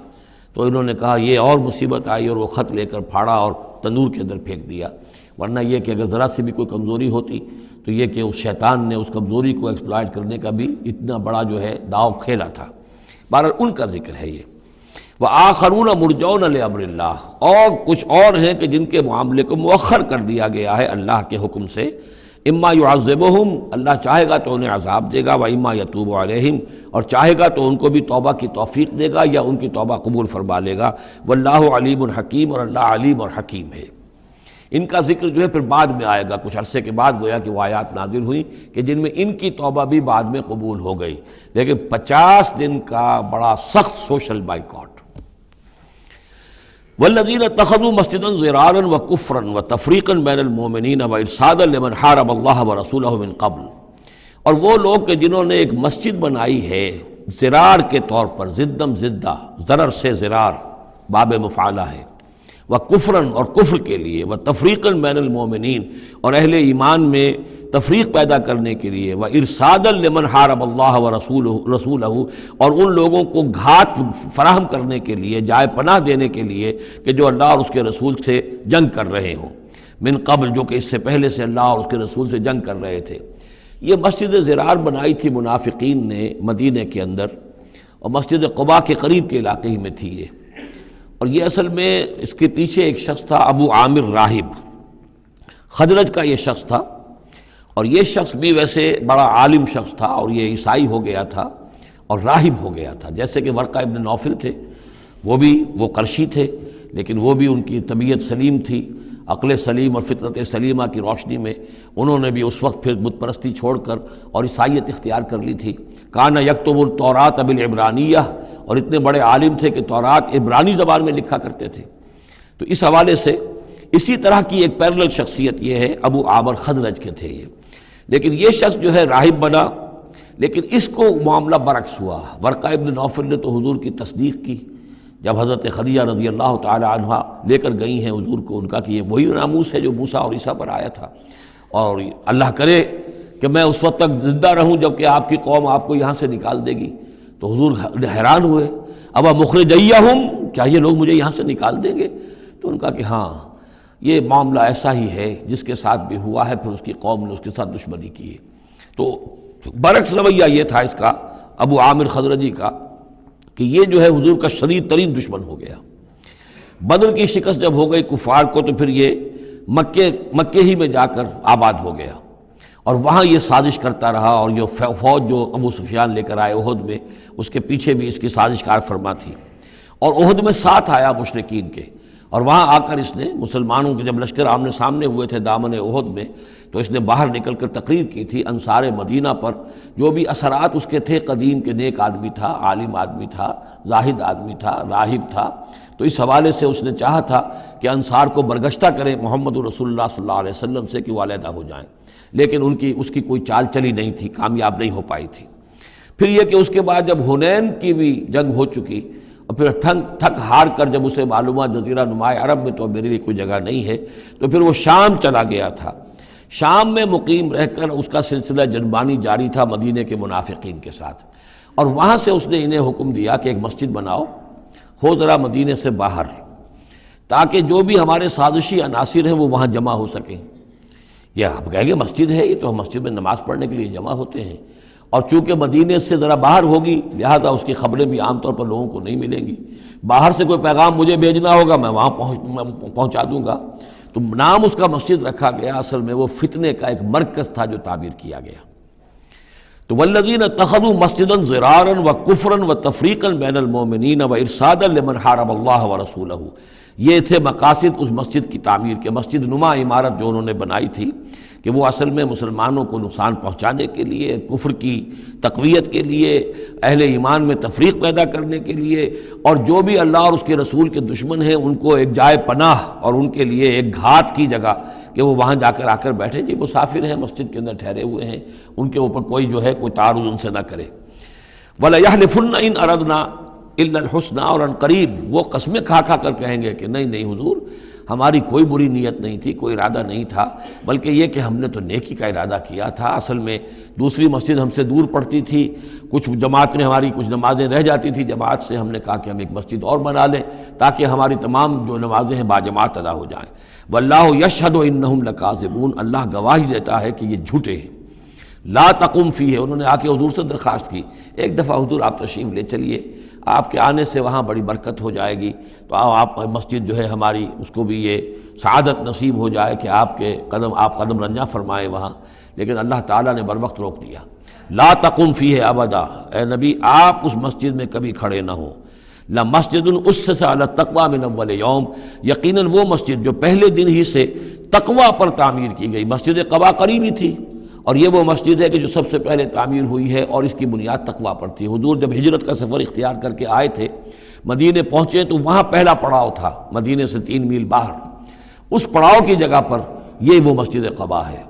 تو انہوں نے کہا یہ اور مصیبت آئی, اور وہ خط لے کر پھاڑا اور تندور کے اندر پھینک دیا. ورنہ یہ کہ اگر ذرا سی بھی کوئی کمزوری ہوتی تو یہ کہ اس شیطان نے اس کمزوری کو ایکسپلائٹ کرنے کا بھی اتنا بڑا جو ہے داؤ کھیلا تھا. بہرحال ان کا ذکر ہے یہ. وآخرون مرجون لامر اللہ, اور کچھ اور ہیں کہ جن کے معاملے کو مؤخر کر دیا گیا ہے اللہ کے حکم سے. اما یعذبہم, اللہ چاہے گا تو انہیں عذاب دے گا, و اما یتوب علیہم, اور چاہے گا تو ان کو بھی توبہ کی توفیق دے گا یا ان کی توبہ قبول فرما لے گا. واللہ علیم حکیم, اور اللہ علیم اور حکیم ہے. ان کا ذکر جو ہے پھر بعد میں آئے گا, کچھ عرصے کے بعد گویا کہ وہ آیات نازل ہوئیں کہ جن میں ان کی توبہ بھی بعد میں قبول ہو گئی. لیکن 50 دن کا بڑا سخت سوشل بائیکاٹ. والذین اتخذوا مسجدا ضرارا وکفرا وتفریقا بین المؤمنین وارصادا لمن حارب اللہ ورسولہ من قبل, اور وہ لوگ کہ جنہوں نے ایک مسجد بنائی ہے ضرار کے طور پر, ضدم ضدہ, ضرر سے ضرار باب مفعلہ ہے, وکفرا اور کفر کے لیے, وتفریقا بین المؤمنین اور اہل ایمان میں تفریق پیدا کرنے کے لیے, وارصادا لمن حارب اللہ ورسولہ اور ان لوگوں کو گھات فراہم کرنے کے لیے, جائے پناہ دینے کے لیے کہ جو اللہ اور اس کے رسول سے جنگ کر رہے ہوں, من قبل جو کہ اس سے پہلے سے اللہ اور اس کے رسول سے جنگ کر رہے تھے. یہ مسجد ضرار بنائی تھی منافقین نے مدینہ کے اندر, اور مسجد قباء کے قریب کے علاقے ہی میں تھی یہ. اور یہ اصل میں اس کے پیچھے ایک شخص تھا ابو عامر راہب, خزرج کا یہ شخص تھا, اور یہ شخص بھی ویسے بڑا عالم شخص تھا, اور یہ عیسائی ہو گیا تھا اور راہب ہو گیا تھا. جیسے کہ ورقہ ابن نوفل تھے, وہ قرشی تھے, لیکن وہ بھی ان کی طبیعت سلیم تھی, عقل سلیم اور فطرت سلیمہ کی روشنی میں انہوں نے بھی اس وقت پھر بت پرستی چھوڑ کر اور عیسائیت اختیار کر لی تھی. کان یکتب التوراۃ بالعبرانیہ, اور اتنے بڑے عالم تھے کہ تورات عبرانی زبان میں لکھا کرتے تھے. تو اس حوالے سے اسی طرح کی ایک پیرلل شخصیت یہ ہے, ابو عامر خزرج کے تھے یہ. لیکن یہ شخص جو ہے راہب بنا, لیکن اس کو معاملہ برعکس ہوا. ورقہ ابن نوفل نے تو حضور کی تصدیق کی جب حضرت خدیجہ رضی اللہ تعالی عنہ لے کر گئی ہیں حضور کو, ان کا کہ یہ وہی ناموس ہے جو موسیٰ اور عیسیٰ پر آیا تھا, اور اللہ کرے کہ میں اس وقت تک زندہ رہوں جب کہ آپ کی قوم آپ کو یہاں سے نکال دے گی. تو حضور حیران ہوئے, ابا مخرجیہم, کیا یہ لوگ مجھے یہاں سے نکال دیں گے؟ تو ان کا کہ ہاں یہ معاملہ ایسا ہی ہے, جس کے ساتھ بھی ہوا ہے پھر اس کی قوم نے اس کے ساتھ دشمنی کی ہے. تو برعکس رویہ یہ تھا اس کا ابو عامر خزرجی کا کہ یہ جو ہے حضور کا شدید ترین دشمن ہو گیا. بدر کی شکست جب ہو گئی کفار کو, تو پھر یہ مکے ہی میں جا کر آباد ہو گیا, اور وہاں یہ سازش کرتا رہا. اور یہ فوج جو ابو سفیان لے کر آئے احد میں, اس کے پیچھے بھی اس کی سازش کار فرما تھی. اور احد میں ساتھ آیا مشرکین کے, اور وہاں آ کر اس نے مسلمانوں کے جب لشکر آمنے سامنے ہوئے تھے دامن احد میں, تو اس نے باہر نکل کر تقریر کی تھی انصار مدینہ پر جو بھی اثرات اس کے تھے. قدیم کے نیک آدمی تھا, عالم آدمی تھا, زاہد آدمی تھا, راہب تھا. تو اس حوالے سے اس نے چاہا تھا کہ انصار کو برگشتہ کریں محمد رسول اللہ صلی اللہ علیہ وسلم سے کہ وہ علیحدہ ہو جائیں, لیکن اس کی کوئی چال چلی نہیں تھی, کامیاب نہیں ہو پائی تھی. پھر یہ کہ اس کے بعد جب حنین کی بھی جنگ ہو چکی, اور پھر تھک ہار کر جب اسے معلومات جزیرہ نماء عرب میں تو میرے لیے کوئی جگہ نہیں ہے, تو پھر وہ شام چلا گیا تھا. شام میں مقیم رہ کر اس کا سلسلہ جنبانی جاری تھا مدینے کے منافقین کے ساتھ, اور وہاں سے اس نے انہیں حکم دیا کہ ایک مسجد بناؤ, ہو ذرا مدینے سے باہر, تاکہ جو بھی ہمارے سازشی عناصر ہیں وہ وہاں جمع ہو سکیں. یہ آپ کہیں گے مسجد ہے, یہ تو ہم مسجد میں نماز پڑھنے کے لیے جمع ہوتے ہیں, اور چونکہ مدینے سے ذرا باہر ہوگی لہذا اس کی خبریں بھی عام طور پر لوگوں کو نہیں ملیں گی. باہر سے کوئی پیغام مجھے بھیجنا ہوگا میں وہاں پہنچا دوں گا. تو نام اس کا مسجد رکھا گیا، اصل میں وہ فتنے کا ایک مرکز تھا جو تعبیر کیا گیا. تو والذین اتخذوا مسجدا ضرارا وکفرا وتفریقا بین المؤمنین وارصادا لمن حارب اللہ ورسولہ، یہ تھے مقاصد اس مسجد کی تعمیر کے. مسجد نما عمارت جو انہوں نے بنائی تھی کہ وہ اصل میں مسلمانوں کو نقصان پہنچانے کے لیے، کفر کی تقویت کے لیے، اہل ایمان میں تفریق پیدا کرنے کے لیے، اور جو بھی اللہ اور اس کے رسول کے دشمن ہیں ان کو ایک جائے پناہ اور ان کے لیے ایک گھات کی جگہ کہ وہ وہاں جا کر آ کر بیٹھے. جی مسافر ہیں، مسجد کے اندر ٹھہرے ہوئے ہیں، ان کے اوپر کوئی جو ہے کوئی تعارض ان سے نہ کرے. وَلَيَحْلِفُنَّ إِنْ أَرَدْنَا إِلَّا الْحُسْنَى، اور عن قریب وہ قسمیں کھا کھا کر کہیں گے کہ نہیں حضور ہماری کوئی بری نیت نہیں تھی، کوئی ارادہ نہیں تھا، بلکہ یہ کہ ہم نے تو نیکی کا ارادہ کیا تھا. اصل میں دوسری مسجد ہم سے دور پڑتی تھی، کچھ جماعت میں ہماری کچھ نمازیں رہ جاتی تھی جماعت سے، ہم نے کہا کہ ہم ایک مسجد اور بنا لیں تاکہ ہماری تمام جو نمازیں ہیں باجماعت ادا ہو جائیں. واللہ یشہد انہم لکاذبون، اللہ گواہی دیتا ہے کہ یہ جھوٹے ہیں. لا تقم فیہ، انہوں نے آ کے حضور سے درخواست کی ایک دفعہ حضور آپ تشریف لے چلیے، آپ کے آنے سے وہاں بڑی برکت ہو جائے گی، تو آپ مسجد جو ہے ہماری اس کو بھی یہ سعادت نصیب ہو جائے کہ آپ قدم رنجاں فرمائیں وہاں. لیکن اللہ تعالیٰ نے بر وقت روک دیا. لا تقم فیہ ابدا، اے نبی آپ اس مسجد میں کبھی کھڑے نہ ہوں. لمسجد اسس علی التقوی من اول یوم، یقیناً وہ مسجد جو پہلے دن ہی سے تقوی پر تعمیر کی گئی. مسجد قباء قریبی تھی اور یہ وہ مسجد ہے کہ جو سب سے پہلے تعمیر ہوئی ہے اور اس کی بنیاد تقوی پر تھی. حضور جب ہجرت کا سفر اختیار کر کے آئے تھے، مدینے پہنچے تو وہاں پہلا پڑاؤ تھا مدینے سے 3 میل باہر، اس پڑاؤ کی جگہ پر یہ وہ مسجد قباء ہے.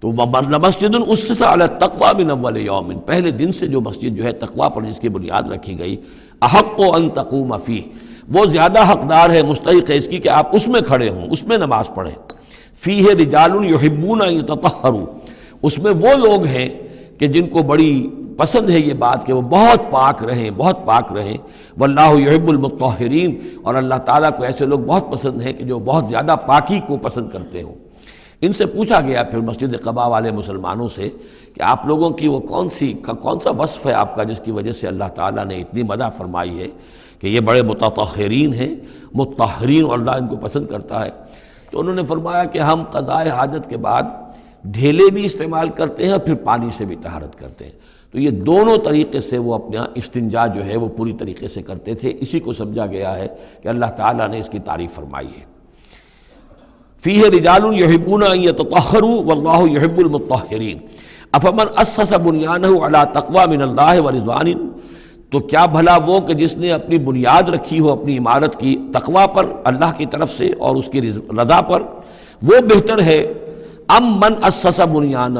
تو مسجد اسس علی التقوی من اول یوم، پہلے دن سے جو مسجد جو ہے تقوی پر جس کی بنیاد رکھی گئی، احق ان تقوم فیہ، وہ زیادہ حقدار ہے، مستحق ہے اس کی کہ آپ اس میں کھڑے ہوں، اس میں نماز پڑھیں. فیہ رجال یحبون ان یتطہروا، اس میں وہ لوگ ہیں کہ جن کو بڑی پسند ہے یہ بات کہ وہ بہت پاک رہیں، بہت پاک رہیں. واللہ یحب المطہرین، اور اللہ تعالیٰ کو ایسے لوگ بہت پسند ہیں کہ جو بہت زیادہ پاکی کو پسند کرتے ہوں. ان سے پوچھا گیا پھر مسجد قباء والے مسلمانوں سے کہ آپ لوگوں کی وہ کون سا وصف ہے آپ کا جس کی وجہ سے اللہ تعالیٰ نے اتنی مدح فرمائی ہے کہ یہ بڑے متطہرین ہیں، مطہرین، اور اللہ ان کو پسند کرتا ہے. تو انہوں نے فرمایا کہ ہم قضاء حاجت کے بعد ڈھیلے بھی استعمال کرتے ہیں اور پھر پانی سے بھی طہارت کرتے ہیں. تو یہ دونوں طریقے سے وہ اپنا استنجا جو ہے وہ پوری طریقے سے کرتے تھے. اسی کو سمجھا گیا ہے کہ اللہ تعالیٰ نے اس کی تعریف فرمائی ہے. فیہ رجال یحبون ان یتطہروا واللہ یحب المطہرین. افمن اسس بنیانہ علی تقوی من اللہ ورضوان، تو کیا بھلا وہ کہ جس نے اپنی بنیاد رکھی ہو اپنی عمارت کی تقوی پر اللہ کی طرف سے اور اس کی رضا پر، وہ بہتر ہے. ام من اسس بنیانہ،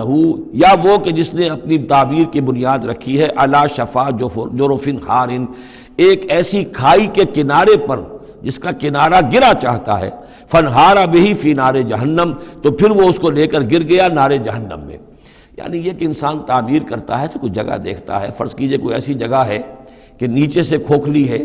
یا وہ کہ جس نے اپنی تعبیر کی بنیاد رکھی ہے علی شفا جرف ہار، ایک ایسی کھائی کے کنارے پر جس کا کنارہ گرا چاہتا ہے، فنہارا بہی فی نار جہنم، تو پھر وہ اس کو لے کر گر گیا نار جہنم میں. یعنی یہ کہ انسان تعمیر کرتا ہے تو کوئی جگہ دیکھتا ہے. فرض کیجئے کوئی ایسی جگہ ہے کہ نیچے سے کھوکھلی ہے،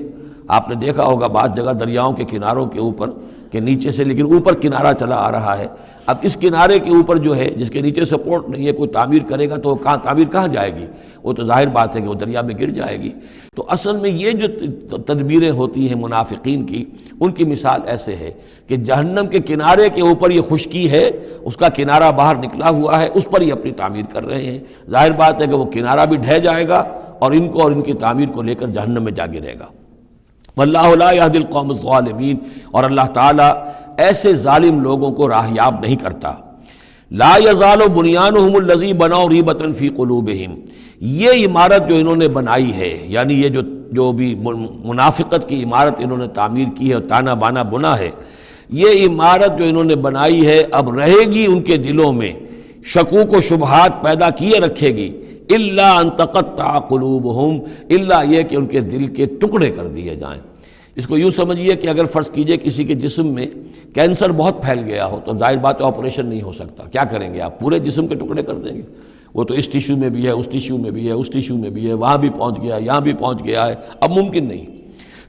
آپ نے دیکھا ہوگا بعض جگہ دریاؤں کے کناروں کے اوپر کہ نیچے سے لیکن اوپر کنارہ چلا آ رہا ہے. اب اس کنارے کے اوپر جو ہے جس کے نیچے سپورٹ نہیں ہے، کوئی تعمیر کرے گا تو تعمیر کہاں جائے گی؟ وہ تو ظاہر بات ہے کہ وہ دریا میں گر جائے گی. تو اصل میں یہ جو تدبیریں ہوتی ہیں منافقین کی، ان کی مثال ایسے ہے کہ جہنم کے کنارے کے اوپر یہ خشکی ہے، اس کا کنارہ باہر نکلا ہوا ہے، اس پر ہی اپنی تعمیر کر رہے ہیں. ظاہر بات ہے کہ وہ کنارہ بھی ڈھہ جائے گا اور ان کو اور ان کی تعمیر کو لے کر جہنم میں جا گرے گا. واللہ لا یہدی القوم الظالمین، اور اللہ تعالیٰ ایسے ظالم لوگوں کو راہیاب نہیں کرتا. لا یزال بنیانہم الذی بنوا ریبۃ فی قلوبہم، یہ عمارت جو انہوں نے بنائی ہے، یعنی یہ جو بھی منافقت کی عمارت انہوں نے تعمیر کی ہے اور تانا بانا بنا ہے، یہ عمارت جو انہوں نے بنائی ہے اب رہے گی ان کے دلوں میں، شکوک و شبہات پیدا کیے رکھے گی. الا ان تقطع قلوبہم، الا یہ کہ ان کے دل کے ٹکڑے کر دیے جائیں. اس کو یوں سمجھیے کہ اگر فرض کیجئے کسی کے جسم میں کینسر بہت پھیل گیا ہو تو ظاہر بات ہے آپریشن نہیں ہو سکتا. کیا کریں گے آپ؟ پورے جسم کے ٹکڑے کر دیں گے. وہ تو اس ٹیشو میں بھی ہے، اس ٹیشو میں بھی ہے، اس ٹیشو میں بھی ہے، وہاں بھی پہنچ گیا، یہاں بھی پہنچ گیا ہے، اب ممکن نہیں.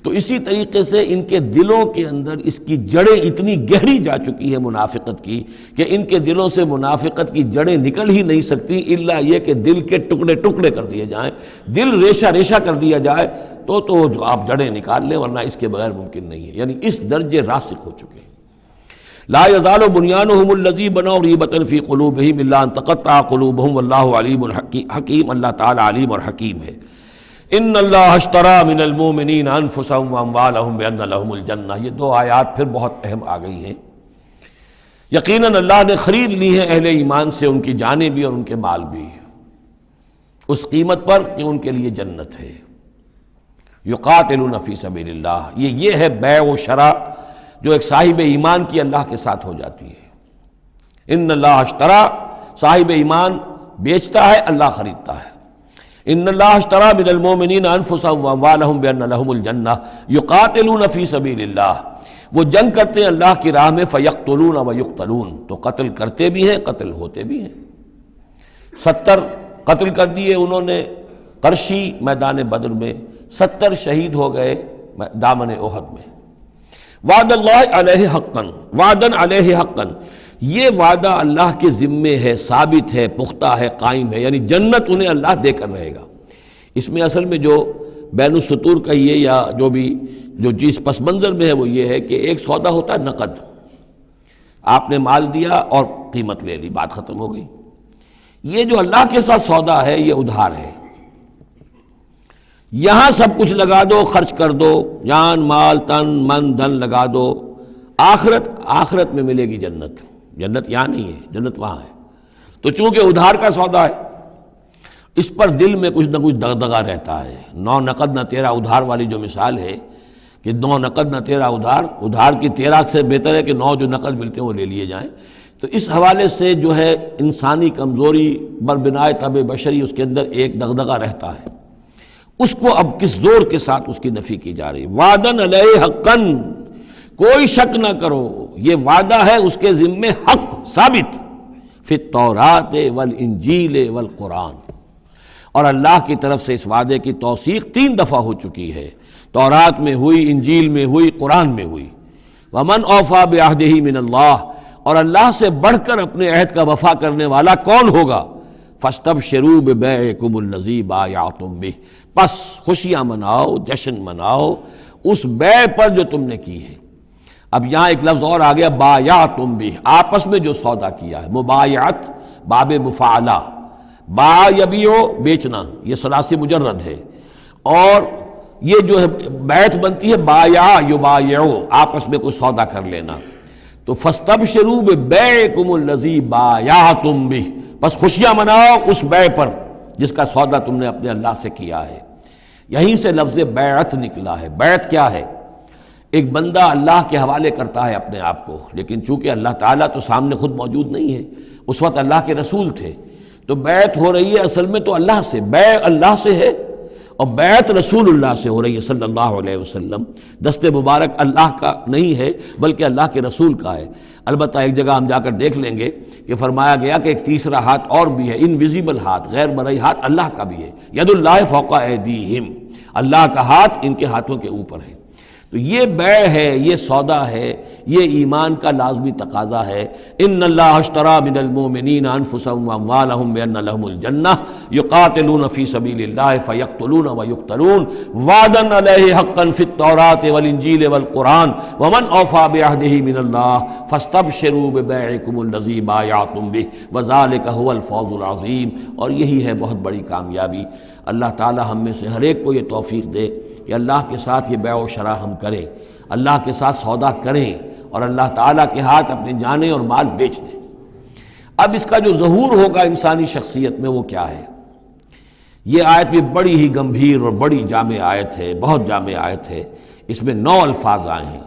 تو اسی طریقے سے ان کے دلوں کے اندر اس کی جڑیں اتنی گہری جا چکی ہے منافقت کی کہ ان کے دلوں سے منافقت کی جڑیں نکل ہی نہیں سکتی الا یہ کہ دل کے ٹکڑے ٹکڑے کر دیے جائیں، دل ریشہ ریشہ کر دیا جائے تو جو آپ جڑیں نکال لیں، ورنہ اس کے بغیر ممکن نہیں ہے۔ یعنی اس درجے راسخ ہو چکے ہیں۔ لا يزال بنيانهم الذي بنوا ريبة في قلوبهم الا ان تقطع قلوبهم والله عليم حكيم، اللہ تعالی علیم اور حکیم ہے۔ ان اللہ اشترى من المؤمنین انفسهم واموالهم بان لهم الجنہ، یہ دو آیات پھر بہت اہم آ گئی ہیں۔ یقیناً اللہ نے خرید لی ہے اہل ایمان سے ان کی جانیں بھی اور ان کے مال بھی، اس قیمت پر کہ ان کے لیے جنت ہے۔ یقاتلون فی سبیل اللہ، یہ ہے بیع و شراء جو ایک صاحب ایمان کی اللہ کے ساتھ ہو جاتی ہے۔ ان اللہ اشترى، صاحب ایمان بیچتا ہے، اللہ خریدتا ہے۔ ان اللہ اشترى من المؤمنین انفسهم واموالهم بان لهم الجنہ یقاتلون فی سبیل اللہ، وہ جنگ کرتے ہیں اللہ کی راہ میں، فیقتلون ویقتلون، تو قتل کرتے بھی ہیں قتل ہوتے بھی ہیں۔ 70 قتل کر دیے انہوں نے قرشی میدان بدر میں، 70 شہید ہو گئے دامن احد میں۔ وعد اللہ علیہ حقا، وعدن علیہ حقا، یہ وعدہ اللہ کے ذمے ہے، ثابت ہے، پختہ ہے، قائم ہے، یعنی جنت انہیں اللہ دے کر رہے گا۔ اس میں اصل میں جو بین السطور کہیے یا جو چیز پس منظر میں ہے وہ یہ ہے کہ ایک سودا ہوتا ہے نقد، آپ نے مال دیا اور قیمت لے لی، بات ختم ہو گئی۔ یہ جو اللہ کے ساتھ سودا ہے یہ ادھار ہے، یہاں سب کچھ لگا دو، خرچ کر دو، جان مال تن من دھن لگا دو، آخرت میں ملے گی جنت۔ جنت یہاں نہیں ہے، جنت وہاں ہے۔ تو چونکہ ادھار کا سودا ہے، اس پر دل میں کچھ نہ کچھ دغدغہ رہتا ہے۔ نو نقد نہ تیرا ادھار والی جو مثال ہے کہ 9 نقد نہ تیرا ادھار کی 13 سے بہتر ہے کہ 9 جو نقد ملتے ہیں وہ لے لیے جائیں۔ تو اس حوالے سے جو ہے انسانی کمزوری بربنائے طبع بشری، اس کے اندر ایک دغدغہ رہتا ہے، اس کو اب کس زور کے ساتھ اس کی نفی کی جا رہی۔ وعدن علیہ حقا، کوئی شک نہ کرو یہ وعدہ ہے اس کے ذمے حق ثابت، فی التوراۃ والانجیل والقرآن، اور اللہ کی طرف سے اس وعدے کی توثیق 3 دفعہ ہو چکی ہے، تورات میں ہوئی، انجیل میں ہوئی، قرآن میں ہوئی۔ ومن اوفی بعہدہ من اللہ، اور اللہ سے بڑھ کر اپنے عہد کا وفا کرنے والا کون ہوگا؟ فاستبشروا ببیعکم الذی بایعتم بہ، پس خوشیاں مناؤ، جشن مناؤ اس بیع پر جو تم نے کی ہے۔ اب یہاں ایک لفظ اور آ گیا، بایعتم بہ، آپس میں جو سودا کیا ہے۔ مبایعت باب مفاعلہ، باع یبیع بیچنا، یہ ثلاثی مجرد ہے، اور یہ جو ہے بیعت بنتی ہے بایع یبایع، آپس میں کوئی سودا کر لینا۔ تو فاستبشروا ببیعکم الذی بایعتم بہ، بس خوشیاں مناؤ اس بیع پر جس کا سودا تم نے اپنے اللہ سے کیا ہے۔ یہیں سے لفظ بیعت نکلا ہے۔ بیعت کیا ہے؟ ایک بندہ اللہ کے حوالے کرتا ہے اپنے آپ کو، لیکن چونکہ اللہ تعالیٰ تو سامنے خود موجود نہیں ہے، اس وقت اللہ کے رسول تھے، تو بیعت ہو رہی ہے اصل میں تو اللہ سے، بیع اللہ سے ہے اور بیعت رسول اللہ سے ہو رہی ہے صلی اللہ علیہ وسلم۔ دست مبارک اللہ کا نہیں ہے بلکہ اللہ کے رسول کا ہے۔ البتہ ایک جگہ ہم جا کر دیکھ لیں گے کہ فرمایا گیا کہ ایک تیسرا ہاتھ اور بھی ہے، انویزیبل ہاتھ، غیر مرئی ہاتھ اللہ کا بھی ہے، ید اللہ فوق ایدیہم، اللہ کا ہاتھ ان کے ہاتھوں کے اوپر ہے۔ تو یہ بیع ہے، یہ سودا ہے، یہ ایمان کا لازمی تقاضا ہے۔ ان اللہ اشتری من المؤمنین انفسهم واموالهم بان لهم الجنہ یقاتلون فی سبیل اللہ فیقتلون ویقتلون وعدا علیہ حقا فی التوراۃ والانجیل والقرآن ومن اوفی بعہدہ من اللہ فاستبشروا ببیعکم الذی بایعتم بہ وذلک هو الفوز العظیم۔ اور یہی ہے بہت بڑی کامیابی۔ اللہ تعالی ہم میں سے ہر ایک کو یہ توفیق دے کہ اللہ کے ساتھ یہ بیع و شراء ہم کریں، اللہ کے ساتھ سودا کریں اور اللہ تعالیٰ کے ہاتھ اپنی جانیں اور مال بیچ دیں۔ اب اس کا جو ظہور ہوگا انسانی شخصیت میں وہ کیا ہے؟ یہ آیت بھی بڑی ہی گمبھیر اور بڑی جامع آیت ہے، بہت جامع آیت ہے۔ اس میں 9 الفاظ آئے ہیں،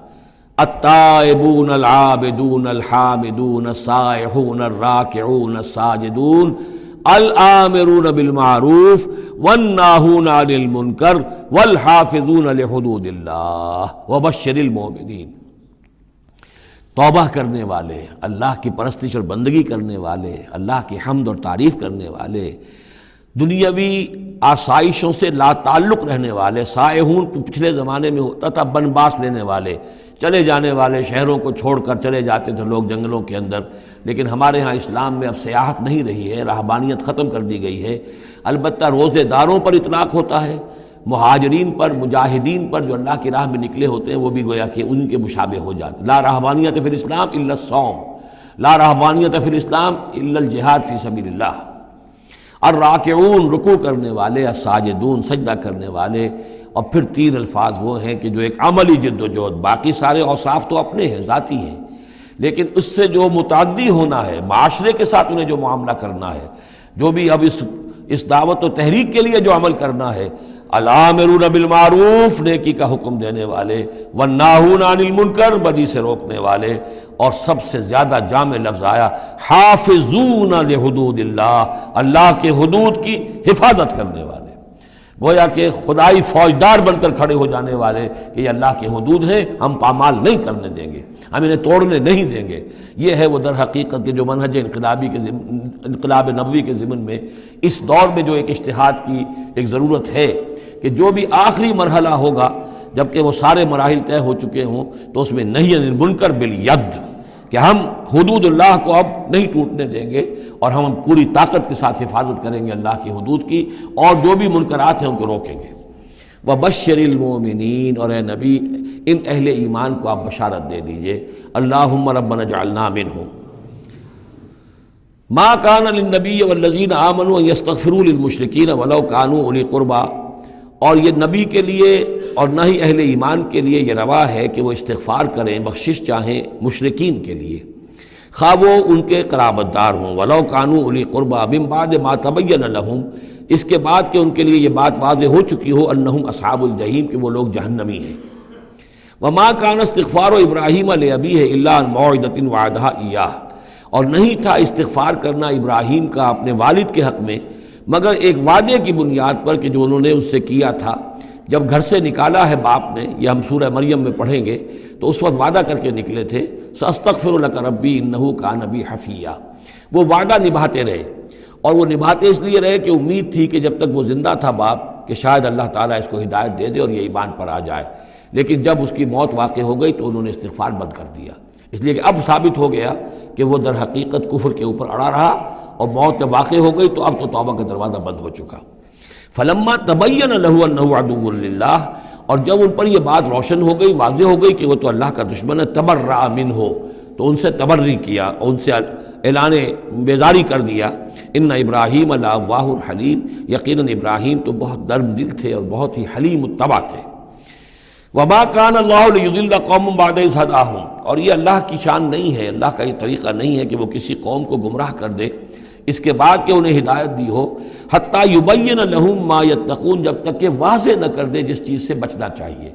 التائبون العابدون الحامدون السائحون الراکعون الساجدون الآمرون بالمعروف والناہون عن المنکر والحافظون لحدود اللہ وبشر المؤمنین۔ توبہ کرنے والے، اللہ کی پرستش اور بندگی کرنے والے، اللہ کی حمد اور تعریف کرنے والے، دنیاوی آسائشوں سے لا تعلق رہنے والے، سائحون پچھلے زمانے میں ہوتا تھا بنباس لینے والے، چلے جانے والے، شہروں کو چھوڑ کر چلے جاتے تھے لوگ جنگلوں کے اندر، لیکن ہمارے ہاں اسلام میں اب سیاحت نہیں رہی ہے، رہبانیت ختم کر دی گئی ہے۔ البتہ روزے داروں پر اطلاق ہوتا ہے، مہاجرین پر، مجاہدین پر جو اللہ کی راہ میں نکلے ہوتے ہیں وہ بھی گویا کہ ان کے مشابہ ہو جاتے۔ لا رہبانیت فی الاسلام الا الصوم، لا رہبانیت فی الاسلام الا الجہاد فی سبیل اللہ۔ الراکعون رکوع کرنے والے، الساجدون سجدہ کرنے والے، اور پھر تین الفاظ وہ ہیں کہ جو ایک عملی جد و جہد، باقی سارے اوصاف تو اپنے ہیں، ذاتی ہیں، لیکن اس سے جو متعدی ہونا ہے، معاشرے کے ساتھ انہیں جو معاملہ کرنا ہے، جو بھی اب اس دعوت و تحریک کے لیے جو عمل کرنا ہے، الامرون بالمعروف نیکی کا حکم دینے والے، والناہون عن المنکر بدی سے روکنے والے، اور سب سے زیادہ جامع لفظ آیا حافظون لحدود اللہ، اللہ کے حدود کی حفاظت کرنے والے، گویا کہ خدائی فوجدار بن کر کھڑے ہو جانے والے کہ یہ اللہ کے حدود ہیں، ہم پامال نہیں کرنے دیں گے، ہم انہیں توڑنے نہیں دیں گے۔ یہ ہے وہ در حقیقت کے جو منہج انقلاب نبوی کے ضمن میں اس دور میں جو ایک اجتہاد کی ایک ضرورت ہے کہ جو بھی آخری مرحلہ ہوگا جبکہ وہ سارے مراحل طے ہو چکے ہوں تو اس میں نہی عن المنکر بالید، کہ ہم حدود اللہ کو اب نہیں ٹوٹنے دیں گے اور ہم پوری طاقت کے ساتھ حفاظت کریں گے اللہ کی حدود کی، اور جو بھی منکرات ہیں ان کو روکیں گے۔ وَبَشِّرِ الْمُؤْمِنِينَ، اور اے نبی ان اہل ایمان کو آپ بشارت دے دیجئے، اللہم ربنا اجعلنا منہم۔ ما کان للنبی والذین آمنوا ان یستغفروا للمشرکین ولو کانوا اولی قربی، اور یہ نبی کے لیے اور نہ ہی اہل ایمان کے لیے یہ روا ہے کہ وہ استغفار کریں، بخشش چاہیں مشرکین کے لیے، خواہ وہ ان کے قرابت دار ہوں، ولو کانوا اولی قربی من بعد ما تبین لہم، اس کے بعد کہ ان کے لیے یہ بات واضح ہو چکی ہو انہم اصحاب الجحیم، کہ وہ لوگ جہنمی ہیں۔ وما کان استغفار ابراہیم لابیہ الا عن موعدۃ وعدہا ایاہ، اور نہیں تھا استغفار کرنا ابراہیم کا اپنے والد کے حق میں مگر ایک وعدے کی بنیاد پر کہ جو انہوں نے اس سے کیا تھا جب گھر سے نکالا ہے باپ نے، یہ ہم سورہ مریم میں پڑھیں گے، تو اس وقت وعدہ کر کے نکلے تھے ساستغفر لک ربی انہ کان بی حفیہ، وہ وعدہ نبھاتے رہے، اور وہ نبھاتے اس لیے رہے کہ امید تھی کہ جب تک وہ زندہ تھا باپ کہ شاید اللہ تعالیٰ اس کو ہدایت دے دے اور یہ ایمان پر آ جائے، لیکن جب اس کی موت واقع ہو گئی تو انہوں نے استغفار بند کر دیا، اس لیے کہ اب ثابت ہو گیا کہ وہ در حقیقت کفر کے اوپر اڑا رہا، اور موت جب واقع ہو گئی تو اب تو توبہ کا دروازہ بند ہو چکا۔ فلما تبین لہ انہ عدو للہ، اور جب ان پر یہ بات روشن ہو گئی، واضح ہو گئی کہ وہ تو اللہ کا دشمن ہے، تبرأ منہ، تو ان سے تبری کیا، ان سے اعلان بیزاری کر دیا۔ ان ابراہیم لأواہ حلیم، یقیناً ابراہیم تو بہت نرم دل تھے اور بہت ہی حلیم الطبع تھے۔ وما کان اللہ لیضل قوما بعد اذ ھداھم، اور یہ اللہ کی شان نہیں ہے، اللہ کا یہ طریقہ نہیں ہے کہ وہ کسی قوم کو گمراہ کر دے اس کے بعد کہ انہیں ہدایت دی ہو، حتیٰ یبین لہم ما یتقون، جب تک کہ واضح نہ کر دے جس چیز سے بچنا چاہیے،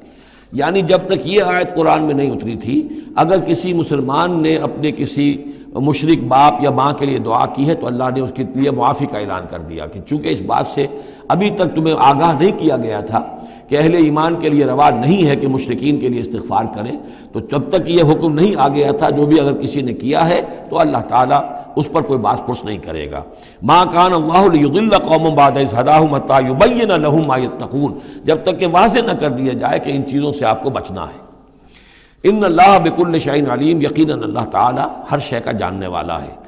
یعنی جب تک یہ آیت قرآن میں نہیں اتری تھی، اگر کسی مسلمان نے اپنے کسی مشرک باپ یا ماں کے لیے دعا کی ہے تو اللہ نے اس کے لیے معافی کا اعلان کر دیا کہ چونکہ اس بات سے ابھی تک تمہیں آگاہ نہیں کیا گیا تھا کہ اہل ایمان کے لیے روا نہیں ہے کہ مشرکین کے لیے استغفار کریں، تو جب تک یہ حکم نہیں آ گیا تھا جو بھی اگر کسی نے کیا ہے تو اللہ تعالیٰ اس پر کوئی باس پرس نہیں کرے گا۔ ما کان اللہ لیضل قوما بعد اذ ھداھم حتیٰ یبین لہم ما یتقون، جب تک کہ واضح نہ کر دیا جائے کہ ان چیزوں سے آپ کو بچنا ہے۔ ان اللہ بکل شیء علیم، یقیناً اللہ تعالیٰ ہر شے کا جاننے والا ہے۔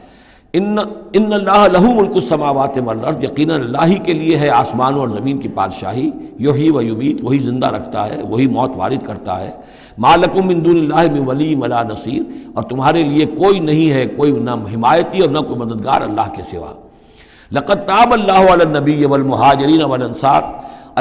ان اللہ لہ ملک السماوات والارض، یقیناً اللہ ہی کے لیے ہے آسمان اور زمین کی بادشاہی، یحیی و یمیت، وہی زندہ رکھتا ہے، وہی موت وارد کرتا ہے۔ ما لکم من دون اللہ من ولی ولا نصیر، اور تمہارے لیے کوئی نہیں ہے، کوئی نہ حمایتی اور نہ کوئی مددگار اللہ کے سوا۔ لقد تاب اللہ علی النبی والمہاجرین والانصار،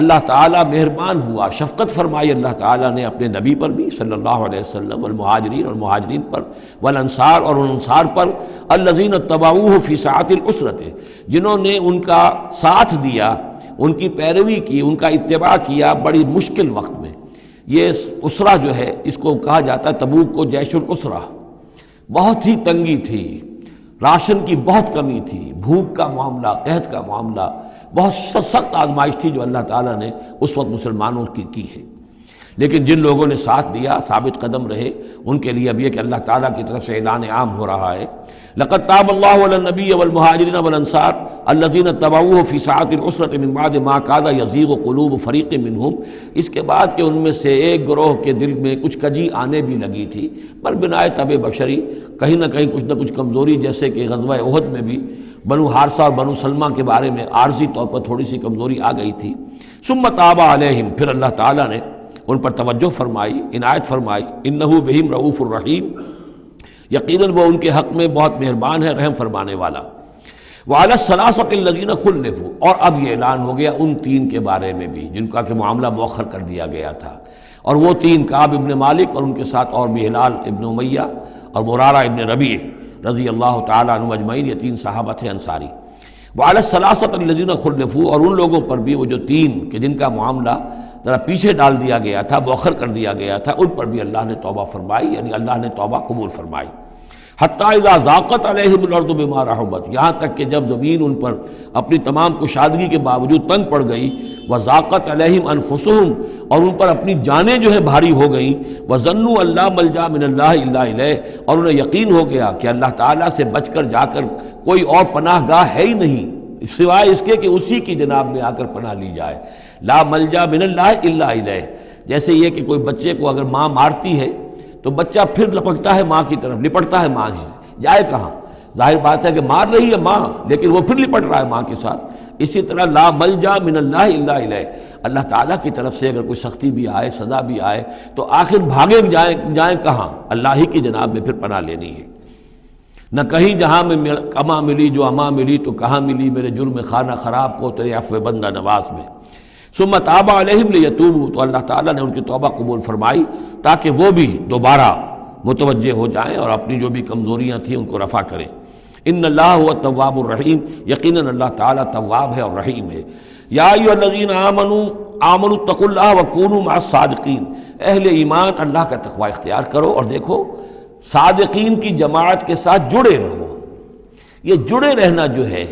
اللہ تعالیٰ مہربان ہوا، شفقت فرمائی اللہ تعالیٰ نے اپنے نبی پر بھی صلی اللہ علیہ وسلم، والمہاجرین اور مہاجرین پر، والانصار اور انصار پر، الذین اتبعوہ فی ساعۃ العسرۃ، جنہوں نے ان کا ساتھ دیا، ان کی پیروی کی، ان کا اتباع کیا بڑی مشکل وقت میں۔ یہ اسرہ جو ہے اس کو کہا جاتا ہے تبوک کو جیش الاسرہ، بہت ہی تنگی تھی، راشن کی بہت کمی تھی، بھوک کا معاملہ، قحط کا معاملہ، بہت سخت آزمائش تھی جو اللہ تعالیٰ نے اس وقت مسلمانوں کی ہے، لیکن جن لوگوں نے ساتھ دیا، ثابت قدم رہے، ان کے لیے اب یہ کہ اللہ تعالیٰ کی طرف سے اعلان عام ہو رہا ہے۔ لقد تاب اللہ علی النبی والمہاجرین والانصار الذین تبعوہ فی ساعۃ العسرۃ من بعد ما کاد یزیغ قلوب فریق منہم، اس کے بعد کہ ان میں سے ایک گروہ کے دل میں کچھ کجی آنے بھی لگی تھی، پر بنائے طبع بشری کہیں نہ کہیں کچھ نہ کچھ کمزوری، جیسے کہ غزوہ احد میں بھی بنو حارثہ اور بنو سلمہ کے بارے میں عارضی طور پر تھوڑی سی کمزوری آ گئی تھی۔ ثم تاب علیہم، پھر اللہ تعالیٰ نے ان پر توجہ فرمائی، عنایت فرمائی، انہ بہم رؤوف الرحیم، یقیناً وہ ان کے حق میں بہت مہربان ہے، رحم فرمانے والا۔ وعلی الثلاثۃ الذین خلفوا، اور اب یہ اعلان ہو گیا ان تین کے بارے میں بھی جن کا کہ معاملہ مؤخر کر دیا گیا تھا، اور وہ تین کعب ابن مالک اور ان کے ساتھ اور بھی ہلال ابن امیہ اور مرارہ ابن ربیع رضی اللہ تعالیٰ عنہ اجمعین، یہ تین صحابہ تھے انصاری۔ وعلی الثلاثۃ الذین خلفوا، اور ان لوگوں پر بھی وہ جو تین کہ جن کا معاملہ ذرا پیچھے ڈال دیا گیا تھا، مؤخر کر دیا گیا تھا، ان پر بھی اللہ نے توبہ فرمائی، یعنی اللہ نے توبہ قبول فرمائی۔ حتیٰ اذا ضاقت علیہم الارض بما رحبت، یہاں تک کہ جب زمین ان پر اپنی تمام کشادگی کے باوجود تنگ پڑ گئی، وضاقت علیہم انفسہم، اور ان پر اپنی جانیں جو ہے بھاری ہو گئیں، وظنوا ان لا ملجا من اللہ الا الیہ، اور انہیں یقین ہو گیا کہ اللہ تعالیٰ سے بچ کر جا کر کوئی اور پناہ گاہ ہے ہی نہیں سوائے اس کے کہ اسی کی جناب میں آ کر پناہ لی جائے۔ لا ملجا من اللہ الا الیہ، جیسے یہ کہ کوئی بچے کو اگر ماں مارتی ہے تو بچہ پھر لپکتا ہے ماں کی طرف، لپٹتا ہے ماں سے، جائے کہاں؟ ظاہر بات ہے کہ مار رہی ہے ماں، لیکن وہ پھر لپٹ رہا ہے ماں کے ساتھ۔ اسی طرح لا ملجا من اللہ الا الیہ، اللہ تعالیٰ کی طرف سے اگر کوئی سختی بھی آئے، سزا بھی آئے، تو آخر بھاگے جائیں کہاں؟ اللہ ہی کی جناب میں پھر پناہ لینی ہے۔ نہ کہیں جہاں میں کما ملی جو اما ملی، تو کہاں ملی میرے جرم خانہ خراب کو تیرے عفو بندہ نواز میں۔ ثم تاب علیہم لیتوبوا، تو اللہ تعالیٰ نے ان کی توبہ قبول فرمائی تاکہ وہ بھی دوبارہ متوجہ ہو جائیں اور اپنی جو بھی کمزوریاں تھیں ان کو رفع کریں۔ ان اللہ هو التواب الرحیم، یقیناً اللہ تعالیٰ تواب ہے اور رحیم ہے۔ یا ایھا الذین آمنوا اتقوا اللہ وکونوا مع الصادقین، اہل ایمان اللہ کا تقوی اختیار کرو اور دیکھو صادقین کی جماعت کے ساتھ جڑے رہو۔ یہ جڑے رہنا جو ہے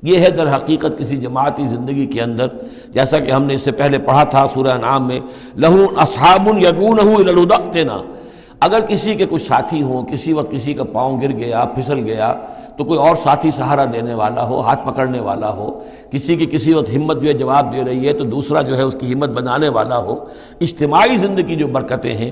یہ ہے در حقیقت کسی جماعتی زندگی کے اندر، جیسا کہ ہم نے اس سے پہلے پڑھا تھا سورہ انعام میں، لَهُ أَصْحَابٌ يَدْعُونَهُ إِلَى الْهُدى ائْتِنَا، اگر کسی کے کچھ ساتھی ہوں، کسی وقت کسی کا پاؤں گر گیا، پھسل گیا، تو کوئی اور ساتھی سہارا دینے والا ہو، ہاتھ پکڑنے والا ہو، کسی کی کسی وقت ہمت جو ہے جواب دے رہی ہے تو دوسرا جو ہے اس کی ہمت بنانے والا ہو، اجتماعی زندگی جو برکتیں ہیں۔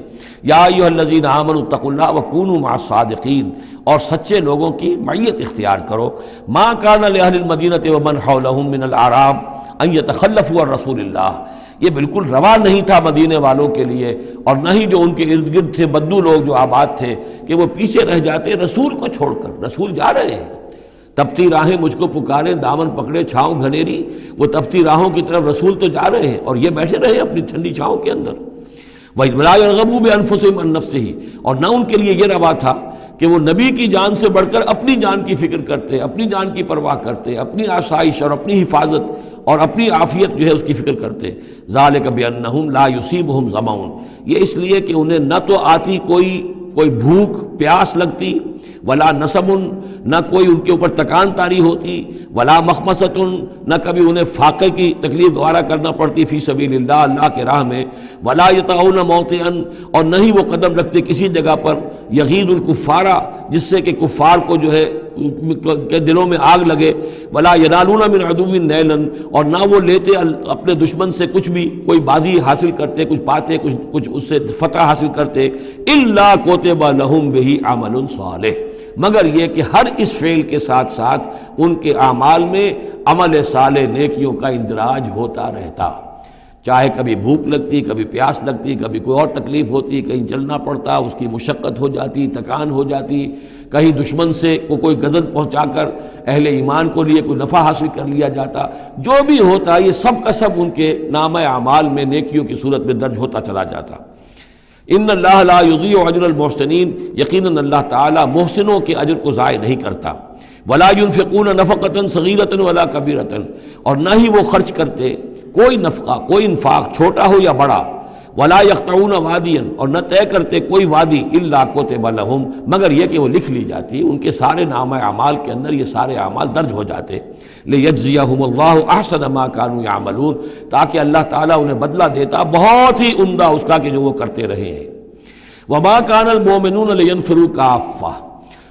یا ایھا الذین آمنوا اتقوا اللہ وکونوا مع الصادقین، اور سچے لوگوں کی معیت اختیار کرو۔ ما کان لأہل المدینۃ ومن حولہم من الاعراب ان یتخلفوا عن رسول اللہ، یہ بالکل روا نہیں تھا مدینے والوں کے لیے، اور نہ ہی جو ان کے ارد گرد تھے بدو لوگ جو آباد تھے، کہ وہ پیچھے رہ جاتے رسول کو چھوڑ کر۔ رسول جا رہے ہیں، تپتی راہیں مجھ کو پکاریں، دامن پکڑے چھاؤں گھنیری، وہ تپتی راہوں کی طرف رسول تو جا رہے ہیں اور یہ بیٹھے رہے اپنی ٹھنڈی چھاؤں کے اندر۔ وَلَا يَرْغَبُوا بِأَنفُسِهِمْ عَن نَفْسِهِ، اور نہ ان کے لیے یہ روا تھا کہ وہ نبی کی جان سے بڑھ کر اپنی جان کی فکر کرتے، اپنی جان کی پرواہ کرتے، اپنی آسائش اور اپنی حفاظت اور اپنی عافیت جو ہے اس کی فکر کرتے۔ ذَلِكَ بِأَنَّهُمْ لَا يُصِيبُهُمْ ظَمَأٌ، یہ اس لیے کہ انہیں نہ تو آتی کوئی بھوک پیاس لگتی، ولا نصب، نہ کوئی ان کے اوپر تکان طاری ہوتی، ولا مخمصۃ، نہ کبھی انہیں فاقے کی تکلیف گوارا کرنا پڑتی فی سبیل اللہ، اللہ کے راہ میں، ولا یطعون موطئا، اور نہ ہی وہ قدم رکھتے کسی جگہ پر یغیظ الکفار، جس سے کہ کفار کو جو ہے کے دلوں میں آگ لگے، ولا ینالون من عدو نیلا، اور نہ وہ لیتے اپنے دشمن سے کچھ بھی، کوئی بازی حاصل کرتے، کچھ پاتے، کچھ اس سے فتح حاصل کرتے، الا کتب لہم بہ عمل صالح، مگر یہ کہ ہر اس فعل کے ساتھ ساتھ ان کے اعمال میں عمل صالح نیکیوں کا اندراج ہوتا رہتا۔ چاہے کبھی بھوک لگتی، کبھی پیاس لگتی، کبھی کوئی اور تکلیف ہوتی، کہیں چلنا پڑتا، اس کی مشقت ہو جاتی، تکان ہو جاتی، کہیں دشمن سے کوئی غزل پہنچا کر اہل ایمان کو لیے کوئی نفع حاصل کر لیا جاتا، جو بھی ہوتا یہ سب کا سب ان کے نامہ اعمال میں نیکیوں کی صورت میں درج ہوتا چلا جاتا۔ ان اللہ لا یضیع اجر المحسنین، یقیناً اللہ تعالیٰ محسنوں کے اجر کو ضائع نہیں کرتا۔ ولا ينفقون نفقة صغیرة ولا کبیرة، اور نہ ہی وہ خرچ کرتے کوئی نفقہ، کوئی انفاق چھوٹا ہو یا بڑا، ولا يقطعون وادیا، اور نہ طے کرتے کوئی وادی، الا کتب لہم، مگر یہ کہ وہ لکھ لی جاتی، ان کے سارے نامہ اعمال کے اندر یہ سارے اعمال درج ہو جاتے۔ لیجزیہم اللہ احسن ما كانوا یعملون، تاکہ اللہ تعالیٰ انہیں بدلہ دیتا بہت ہی عمدہ اس کا کہ جو وہ کرتے رہے ہیں۔ وما كان المؤمنون لينفروا كافة،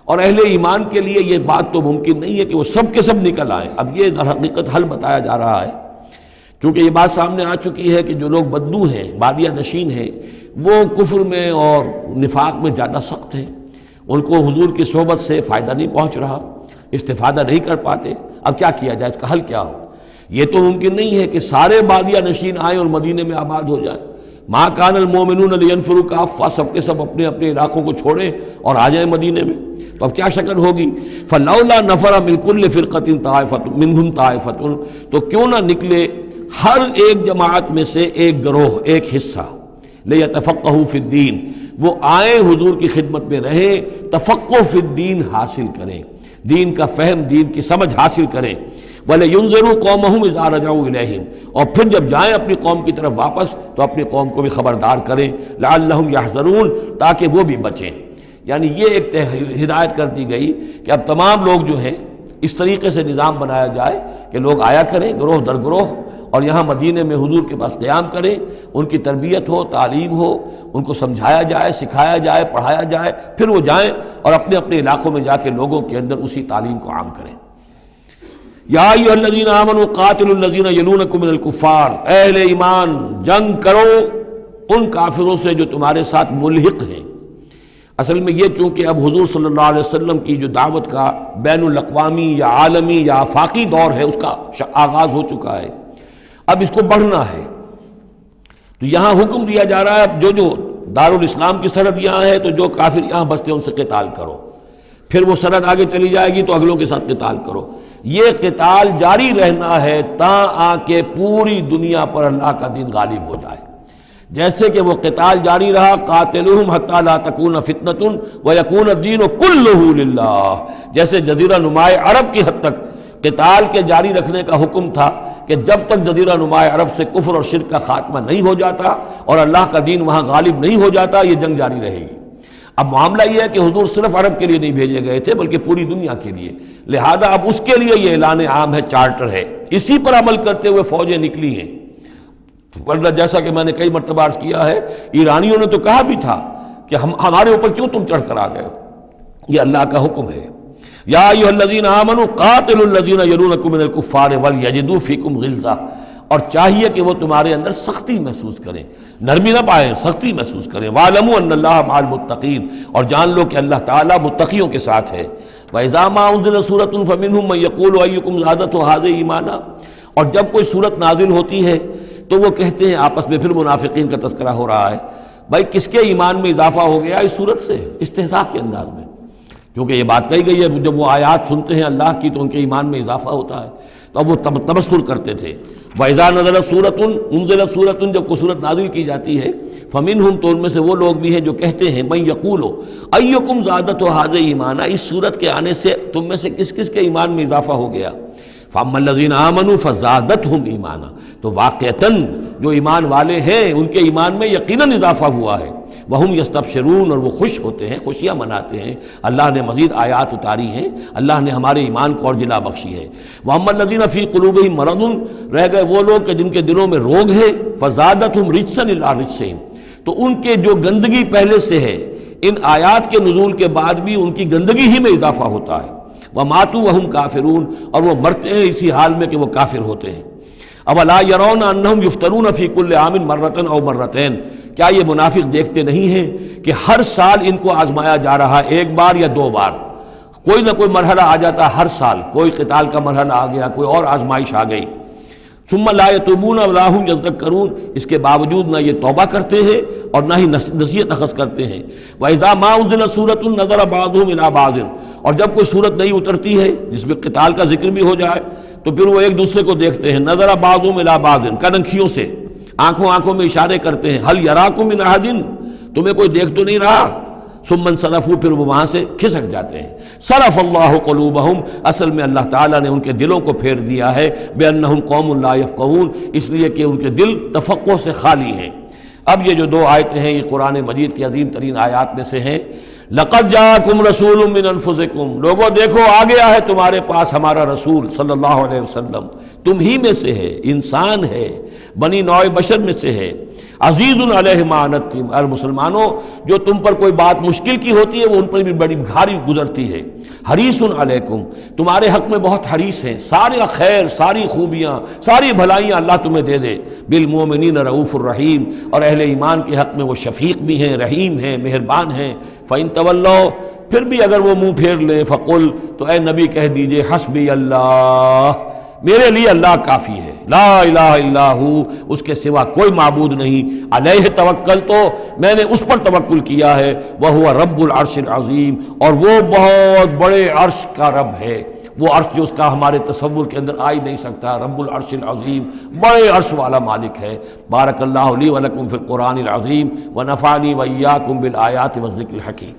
اور اہل ایمان کے لیے یہ بات تو ممکن نہیں ہے کہ وہ سب کے سب نکل آئیں۔ اب یہ در حقیقت حل بتایا جا رہا ہے، چونکہ یہ بات سامنے آ چکی ہے کہ جو لوگ بدو ہیں، بادیہ نشین ہیں، وہ کفر میں اور نفاق میں زیادہ سخت ہیں، ان کو حضور کی صحبت سے فائدہ نہیں پہنچ رہا، استفادہ نہیں کر پاتے۔ اب کیا کیا جائے، اس کا حل کیا ہو؟ یہ تو ممکن نہیں ہے کہ سارے بادیہ نشین آئیں اور مدینے میں آباد ہو جائیں۔ ما کان المؤمنون لینفروا کافہ، سب کے سب اپنے اپنے علاقوں کو چھوڑیں اور آ جائیں مدینے میں، تو اب کیا شکل ہوگی؟ فلولا نفر من کل فرقۃ طائفۃ منہم طائفۃ، تو کیوں نہ نکلے ہر ایک جماعت میں سے ایک گروہ، ایک حصہ، لیتفقہوا فی الدین، وہ آئیں حضور کی خدمت میں رہیں، تفقہ فی الدین حاصل کریں، دین کا فہم، دین کی سمجھ حاصل کریں۔ وَلَيُنذِرُوا قَوْمَهُمْ إِذَا رَجَعُوا إِلَيْهِمْ، اور پھر جب جائیں اپنی قوم کی طرف واپس تو اپنی قوم کو بھی خبردار کریں، لَعَلَّهُمْ يَحْذَرُونَ، تاکہ وہ بھی بچیں۔ یعنی یہ ایک ہدایت کر دی گئی کہ اب تمام لوگ جو ہیں اس طریقے سے نظام بنایا جائے کہ لوگ آیا کریں گروہ در گروہ، اور یہاں مدینے میں حضور کے پاس قیام کریں، ان کی تربیت ہو، تعلیم ہو، ان کو سمجھایا جائے، سکھایا جائے، پڑھایا جائے، پھر وہ جائیں اور اپنے اپنے علاقوں میں جا کے لوگوں کے اندر اسی تعلیم کو عام کریں۔ یا ایھا الذین آمنوا قاتلوا الذین یلونکم من الکفار، اہل ایمان جنگ کرو ان کافروں سے جو تمہارے ساتھ ملحق ہیں۔ اصل میں یہ چونکہ اب حضور صلی اللہ علیہ وسلم کی جو دعوت کا بین الاقوامی یا عالمی یا آفاقی دور ہے، اس کا آغاز ہو چکا ہے، اب اس کو بڑھنا ہے، تو یہاں حکم دیا جا رہا ہے اب جو دارالاسلام کی سرحد یہاں ہے تو جو کافر یہاں بستے ہیں ان سے قتال کرو، پھر وہ سرحد آگے چلی جائے گی تو اگلوں کے ساتھ قتال کرو۔ یہ قتال جاری رہنا ہے تاں آ کے پوری دنیا پر اللہ کا دین غالب ہو جائے۔ جیسے کہ وہ قتال جاری رہا، قاتلوہم حتی لا تکون فتنۃ ویکون الدین کلہ للہ، جیسے جزیرہ نما عرب کی حد تک قتال کے جاری رکھنے کا حکم تھا کہ جب تک جزیرہ نما عرب سے کفر اور شرک کا خاتمہ نہیں ہو جاتا اور اللہ کا دین وہاں غالب نہیں ہو جاتا، یہ جنگ جاری رہے گی۔ اب معاملہ یہ ہے کہ حضور صرف عرب کے لیے نہیں بھیجے گئے تھے بلکہ پوری دنیا کے لیے، لہذا اب اس کے لیے یہ اعلان عام ہے، چارٹر ہے، اسی پر عمل کرتے ہوئے فوجیں نکلی ہیں۔ ورنہ جیسا کہ میں نے کئی مرتبہ عرض کیا ہے، ایرانیوں نے تو کہا بھی تھا کہ ہمارے اوپر کیوں تم چڑھ کر آ گئے ہو، یہ اللہ کا حکم ہے۔ یا ایھا الذین آمنوا قاتلوا الذین یلونکم من الکفار ولیجدوا فیکم غلظہ، اور چاہیے کہ وہ تمہارے اندر سختی محسوس کریں، نرمی نہ پائیں، سختی محسوس کریں۔ وَاعْلَمُوا أَنَّ اللَّهَ مَعَ الْمُتَّقِينَ، اور جان لو کہ اللہ تعالیٰ متقیوں کے ساتھ ہے۔ وَإِذَا مَا أُنزِلَتْ سُورَةٌ فَمِنْهُم مَّن يَقُولُ أَيُّكُمْ زَادَتْهُ هَٰذِهِ ایمانا، اور جب کوئی صورت نازل ہوتی ہے تو وہ کہتے ہیں آپس میں، پھر منافقین کا تذکرہ ہو رہا ہے، بھائی کس کے ایمان میں اضافہ ہو گیا اس صورت سے، استہزاء کے انداز میں، کیونکہ یہ بات کہی گئی ہے جب وہ آیات سنتے ہیں اللہ کی تو ان کے ایمان میں اضافہ ہوتا ہے، تو اب وہ تبصر کرتے تھے۔ وَإِذَا نَزَلَتْ سُورَةٌ أُنزِلَتْ سُورَةٌ، جب کوئی صورت نازل کی جاتی ہے، فَمِنْهُمْ، تو ان میں سے وہ لوگ بھی ہیں جو کہتے ہیں مَن يَقُولُ أَيُّكُمْ زَادَتْهُ هَٰذِهِ ایمانا، اس صورت کے آنے سے تم میں سے کس کس کے ایمان میں اضافہ ہو گیا۔ فَأَمَّا الَّذِينَ آمَنُوا فَزَادَتْهُمْ ایمانا، تو واقعتاً جو ایمان والے ہیں ان کے ایمان میں یقیناً اضافہ ہوا ہے۔ وَهُمْ يَسْتَبْشِرُونَ، اور وہ خوش ہوتے ہیں، خوشیاں مناتے ہیں، اللہ نے مزید آیات اتاری ہیں، اللہ نے ہمارے ایمان کو اور جلا بخشی ہے۔ وَأَمَّا الَّذِينَ فِي قُلُوبِهِم مَرَضٌ، رہ گئے وہ لوگ کہ جن کے دلوں میں روگ ہے، فَزَادَتْهُمْ رِجْسًا إِلَىٰ رِجْسِهِمْ، تو ان کے جو گندگی پہلے سے ہے ان آیات کے نزول کے بعد بھی ان کی گندگی ہی میں اضافہ ہوتا ہے۔ وَمَاتُوا وَهُمْ كَافِرُونَ، اور وہ مرتے ہیں اسی حال میں کہ وہ کافر ہوتے ہیں۔ اولا يرون انہم یفتنون فی کل عام مرۃ او مرتین، کیا یہ منافق دیکھتے نہیں ہیں کہ ہر سال ان کو آزمایا جا رہا ہے، ایک بار یا دو بار، کوئی نہ کوئی مرحلہ آ جاتا ہے، ہر سال کوئی قتال کا مرحلہ آ گیا، کوئی اور آزمائش آ گئی۔ ثم لا يتوبون ولا هم يذكرون، اس کے باوجود نہ یہ توبہ کرتے ہیں اور نہ ہی نصیحت اخذ کرتے ہیں۔ وَإِذَا مَا أُنزِلَتْ سُورَةٌ نَظَرَ بَعْضُهُمْ إِلَىٰ بَعْضٍ، اور جب کوئی صورت نہیں اترتی ہے جس میں قتال کا ذکر بھی ہو جائے تو پھر وہ ایک دوسرے کو دیکھتے ہیں، نظر بعضهم الى بعض، کنکھیوں سے، آنکھوں میں اشارے کرتے ہیں، هل يراكم من احد، تمہیں کوئی دیکھ تو نہیں رہا؟ ثم انصرفوا، پھر وہ وہاں سے کھسک جاتے ہیں۔ صرف اللہ قلوبہم، اصل میں اللہ تعالیٰ نے ان کے دلوں کو پھیر دیا ہے، بأنہم قوم لا یفقہون، اس لیے کہ ان کے دل تفقہ سے خالی ہیں۔ اب یہ جو دو آیتیں ہیں یہ قرآن مجید کی عظیم ترین آیات میں سے ہیں۔ لقد جاءکم رسول من انفسکم، لوگوں دیکھو آ گیا ہے تمہارے پاس ہمارا رسول صلی اللہ علیہ وسلم، تم ہی میں سے ہے، انسان ہے، بنی نوع بشر میں سے ہے۔ عزیز علیہ ما عنتم، اے مسلمانوں جو تم پر کوئی بات مشکل کی ہوتی ہے وہ ان پر بھی بڑی بھاری گزرتی ہے، حریص علیکم، تمہارے حق میں بہت حریص ہیں، سارے خیر، ساری خوبیاں، ساری بھلائیاں اللہ تمہیں دے دے، بالمومنین رؤوف الرحیم، اور اہل ایمان کے حق میں وہ شفیق بھی ہیں، رحیم ہیں، مہربان ہیں۔ فإن تولوا، پھر بھی اگر وہ منہ پھیر لیں، فقل، تو اے نبی کہہ دیجئے، حسبی اللہ، میرے لیے اللہ کافی ہے، لا الہ الا ہو، اس کے سوا کوئی معبود نہیں، علیہ توکل، تو میں نے اس پر توکل کیا ہے، وہو رب العرش العظیم، اور وہ بہت بڑے عرش کا رب ہے، وہ عرش جو اس کا ہمارے تصور کے اندر آ ہی نہیں سکتا، رب العرش العظیم، بڑے عرش والا مالک ہے۔ بارک اللہ لی ولکم فی القرآن العظیم ونفعنی وإیاکم بالآیات والذکر الحکیم۔